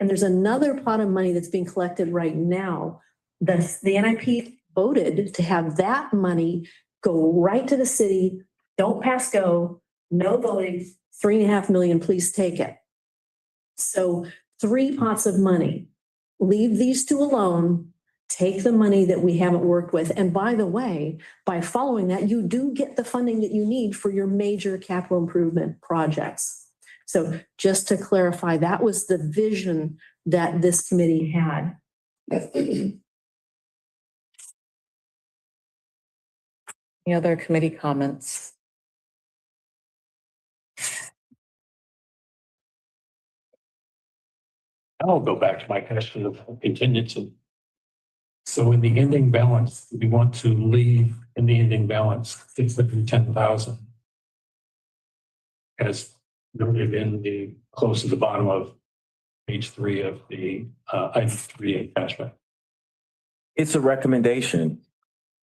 And there's another pot of money that's being collected right now the NIP voted to have that money go right to the city. Don't pass go, no voting, 3.5 million, please take it. So 3 pots of money. Leave these two alone, take the money that we haven't worked with. And by the way, by following that, you do get the funding that you need for your major capital improvement projects. So just to clarify, that was the vision that this committee had. Any other committee comments? I'll go back to my question of contingency. So in the ending balance, we want to leave in the ending balance 610,000 as noted in the close to the bottom of page 3 of the item 3 attachment. It's a recommendation.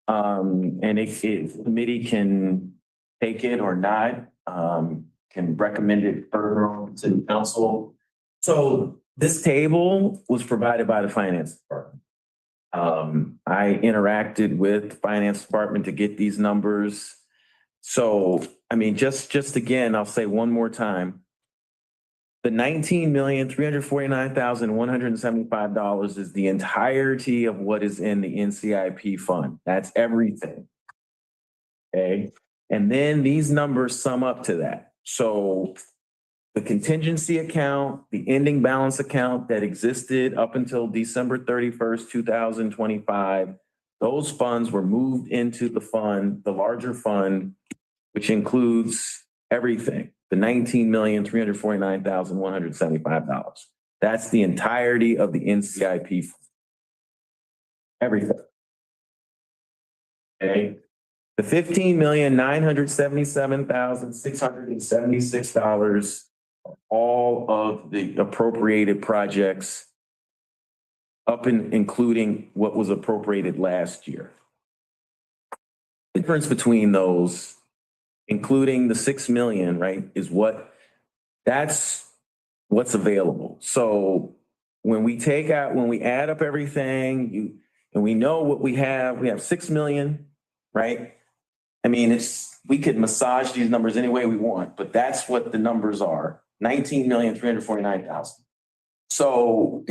And the committee can take it or not, can recommend it further on to the council. So this table was provided by the finance department. I interacted with the finance department to get these numbers. So, I mean, just again, I'll say one more time. The $19,349,175 is the entirety of what is in the NCIP fund. That's everything. Okay. And then these numbers sum up to that. So the contingency account, the ending balance account that existed up until December 31st, 2025, those funds were moved into the fund, the larger fund, which includes everything, the $19,349,175. That's the entirety of the NCIP fund. Everything. Okay. The $15,977,676, all of the appropriated projects up in including what was appropriated last year. The difference between those, including the 6 million, right, is that's what's available. So when we add up everything, and we know what we have 6 million, right? I mean, we could massage these numbers any way we want, but that's what the numbers are. 19,349,000. So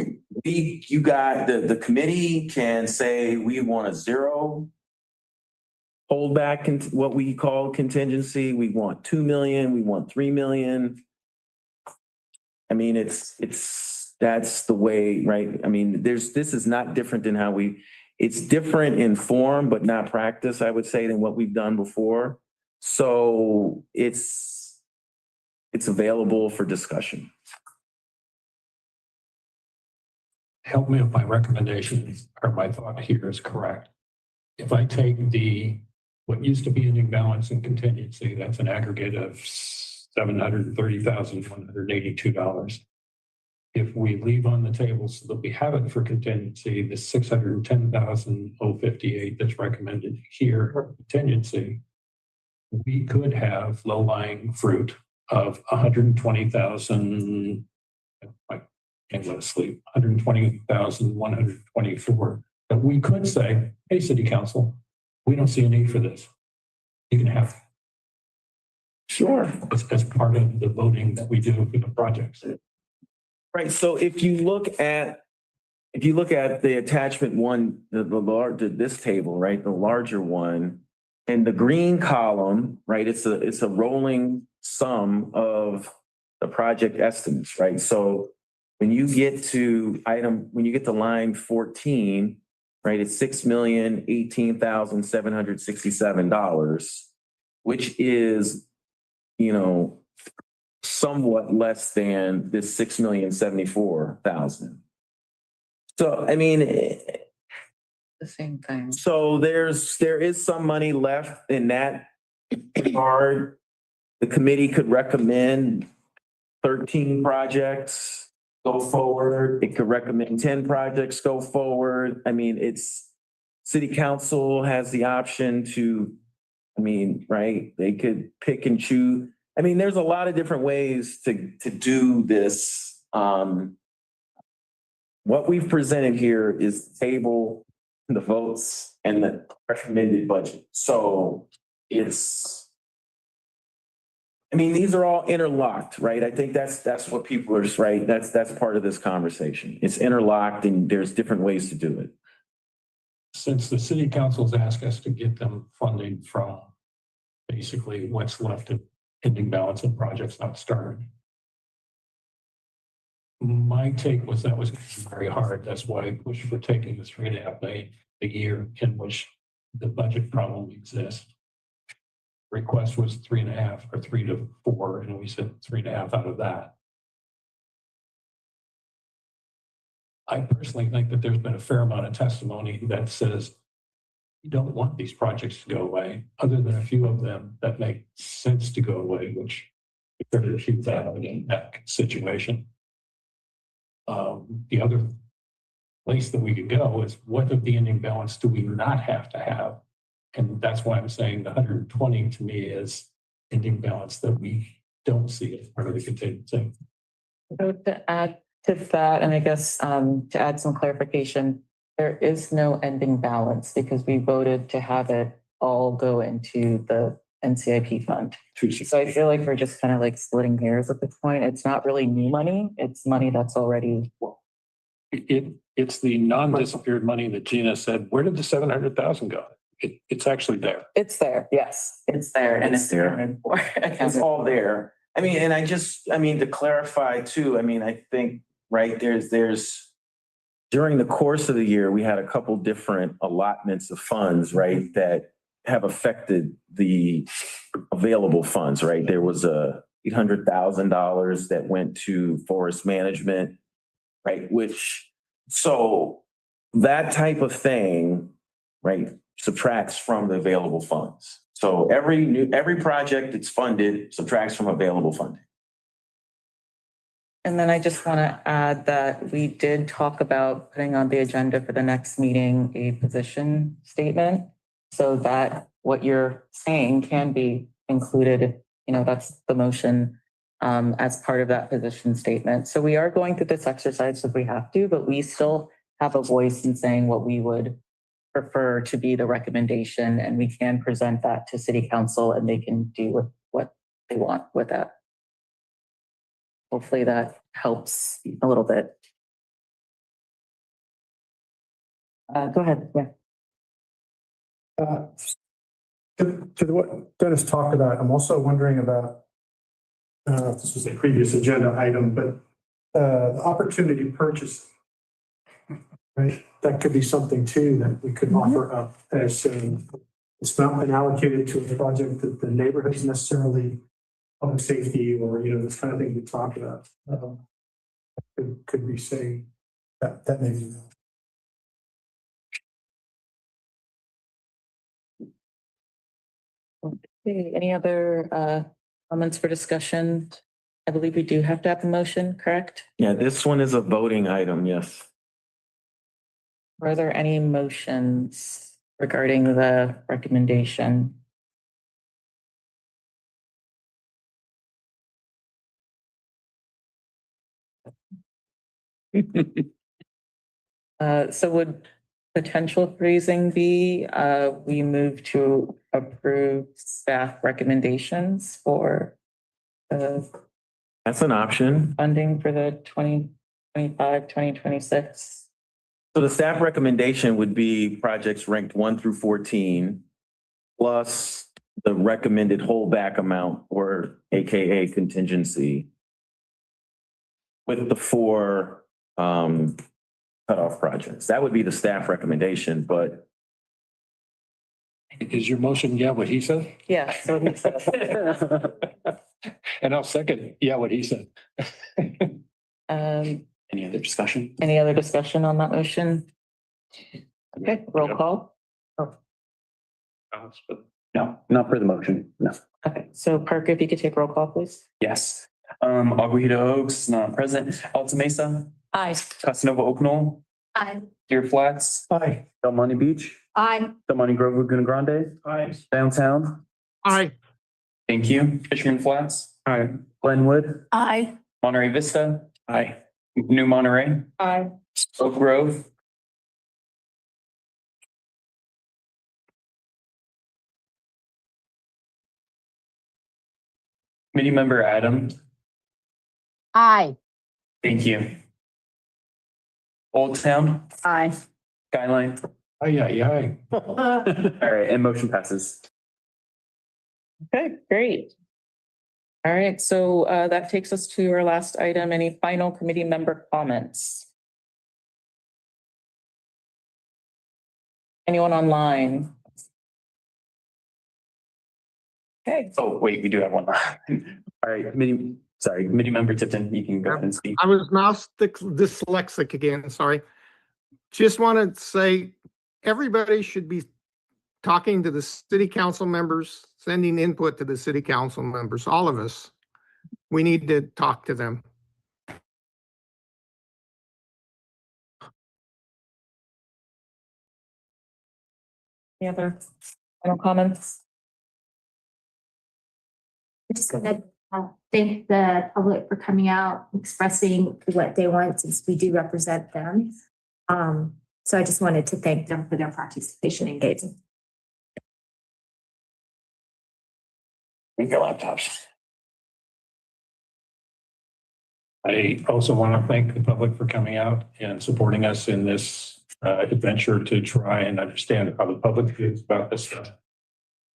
the committee can say we want a zero holdback, what we call contingency. We want 2 million, we want 3 million. I mean, that's the way, right? I mean, this is not different than it's different in form, but not practice, I would say, than what we've done before. So it's available for discussion. Help me if my recommendation or my thought here is correct. If I take what used to be ending balance and contingency, that's an aggregate of $730,182. If we leave on the table so that we have it for contingency, the $610,058 that's recommended here for contingency, we could have low-lying fruit of 120,000. I can't go to sleep. 120,124 that we could say, hey, City Council, we don't see a need for this. You can have. Sure. As part of the voting that we do for the projects. Right. So if you look at the attachment one, this table, right, the larger one, and the green column, right, it's a rolling sum of the project estimates, right? So when you get to line 14, right, it's $6,018,767, which is, somewhat less than this 6,074,000. So, I mean, The same thing. so there is some money left in that regard. The committee could recommend 13 projects go forward. It could recommend 10 projects go forward. I mean, City Council has the option to, right? They could pick and choose. I mean, there's a lot of different ways to do this. What we've presented here is the table the votes, and the recommended budget. So it's, I mean, these are all interlocked, right? I think that's what people are, right? That's part of this conversation. It's interlocked and there's different ways to do it. Since the city council's asked us to get them funding from basically what's left of ending balance and projects not started. My take was that was very hard. That's why I pushed for taking the $3.5 million a year in which the budget problem exists. Request was 3.5 or 3 to 4, and we said 3.5 out of that. I personally think that there's been a fair amount of testimony that says you don't want these projects to go away, other than a few of them that make sense to go away, which there are a few that in that situation. The other place that we could go is what of the ending balance do we not have to have? And that's why I'm saying the 120 to me is ending balance that we don't see as part of the contingency. So to add to that, and I guess to add some clarification, there is no ending balance because we voted to have it all go into the NCIP fund. So I feel like we're just kind of like splitting hairs at this point. It's not really new money. It's money that's already. It's the non-disappeared money that Gina said, where did the 700,000 go? It's actually there. It's there. Yes, it's there. And it's there. It's all there. I mean, and I mean, to clarify too, I mean, I think, right, there's during the course of the year, we had a couple different allotments of funds, right, that have affected the available funds, right? There was a $800,000 that went to forest management, right? So that type of thing, right, subtracts from the available funds. So every project that's funded subtracts from available funding. And then I just want to add that we did talk about putting on the agenda for the next meeting a position statement so that what you're saying can be included, that's the motion as part of that position statement. So we are going through this exercise if we have to, but we still have a voice in saying what we would prefer to be the recommendation, and we can present that to city council and they can do with what they want with that. Hopefully that helps a little bit. Go ahead. Yeah. To what Dennis talked about, I'm also wondering about, this was a previous agenda item, but the opportunity purchase, right? That could be something too that we could offer up as it's not been allocated to a project that the neighborhood's necessarily public safety or, this kind of thing we talked about. Could we say that maybe? Okay, any other comments for discussion? I believe we do have to have a motion, correct? Yeah, this one is a voting item, yes. Are there any motions regarding the recommendation? So would potential freezing be, we move to approve staff recommendations for that's an option. Funding for the 2025, 2026. So the staff recommendation would be projects ranked 1 through 14, plus the recommended holdback amount, or AKA contingency, with the 4 cutoff projects. That would be the staff recommendation, but. Is your motion, yeah, what he said? Yeah, so he said. And I'll second, yeah, what he said. Any other discussion? Any other discussion on that motion? Okay, roll call. Oh, No, not for the motion. No. okay, so Parker, if you could take roll call, please. Yes. Aguada Oaks, not present. Alta Mesa, Aye. Casanova Oak Knoll, Aye. Deer Flats, Aye. Del Monte Beach, Aye. Del Monte Grove, Laguna Grande, Aye. Downtown. Aye. Thank you. Fisherman Flats. Aye. Glenwood, Aye. Monterey Vista. Aye. New Monterey, Aye. Oak Grove, Committee member Adam, Aye. thank you. Old Town, Aye. Skyline. Aye, aye, aye. All right, and motion passes. Okay, great. All right, so that takes us to our last item. Any final committee member comments? Anyone online? Okay. Oh, wait, we do have one. All right, committee member Tipton, you can go ahead and speak. I was mouse dyslexic again, sorry. Just want to say, everybody should be talking to the city council members, sending input to the city council members, all of us. We need to talk to them. Any other final comments? I just want to thank the public for coming out, expressing what they want, since we do represent them. So I just wanted to thank them for their participation and engagement. Bring your laptops. I also want to thank the public for coming out and supporting us in this adventure to try and understand how the public feels about this stuff.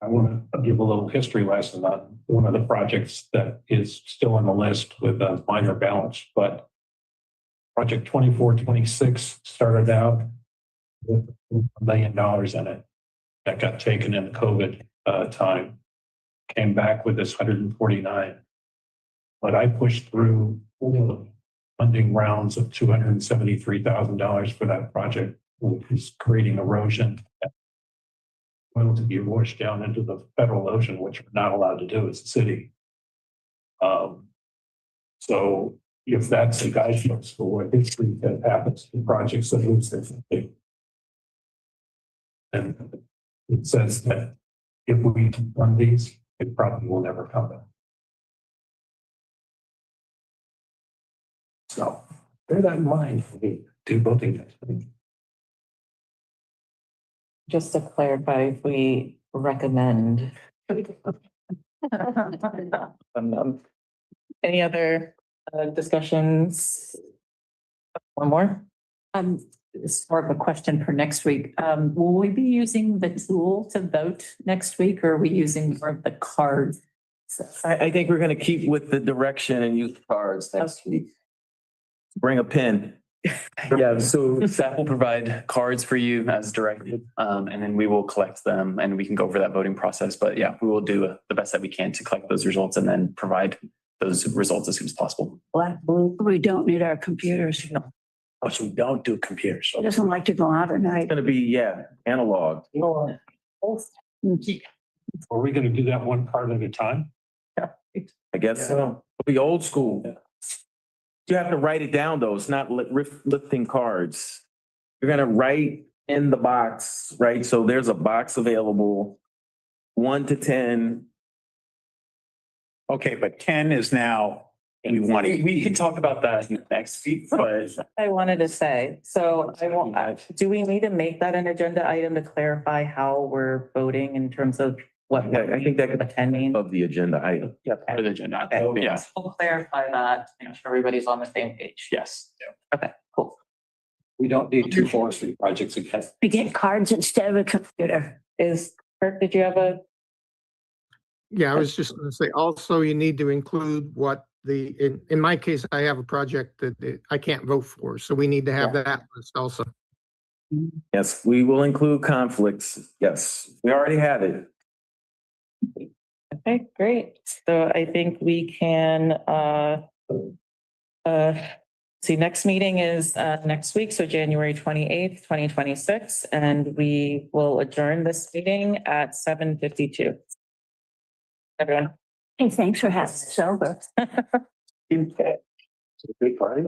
I want to give a little history lesson on one of the projects that is still on the list with a minor balance, but project 2426 started out with $1 million in it. That got taken in the COVID time. Came back with this 149. But I pushed through funding rounds of $273,000 for that project, which is creating erosion. Oil to be washed down into the federal ocean, which we're not allowed to do as a city. So if that's the guidelines for what history that happens to projects that lose their funding, and it says that if we fund these, it probably will never come back. So bear that in mind when we do voting next week. Just to clarify, if we recommend. Any other discussions? One more? This is more of a question for next week. Will we be using the tool to vote next week, or are we using more of the card? I think we're going to keep with the direction and use cards next week. Bring a pen. Yeah, so staff will provide cards for you as directed, and then we will collect them and we can go over that voting process. But yeah, we will do the best that we can to collect those results and then provide those results as soon as possible. Black, blue, we don't need our computers. Oh, so we don't do computers. He doesn't like to go out at night. It's going to be, analog. Are we going to do that one card at a time? I guess so. It'll be old school. You have to write it down though. It's not lifting cards. You're going to write in the box, right? So there's a box available, 1 to 10. Okay, but 10 is now, we can talk about that next week, but I wanted to say, so I won't, do we need to make that an agenda item to clarify how we're voting in terms of what? I think that could attending of the agenda item. yeah, part of the agenda. Okay. Yeah, We'll clarify that, make sure everybody's on the same page. yes. Okay, cool. We don't need 2 forestry projects again. We get cards instead of a computer. Kirk, did you have a? Yeah, I was just going to say, also you need to include what in my case, I have a project that I can't vote for, so we need to have that list also. Yes, we will include conflicts. Yes, we already have it. Okay, great. So I think we can, see, next meeting is next week, so January 28th, 2026, and we will adjourn this meeting at 7:52. Everyone. Hey, thanks for having us over. It's a big party.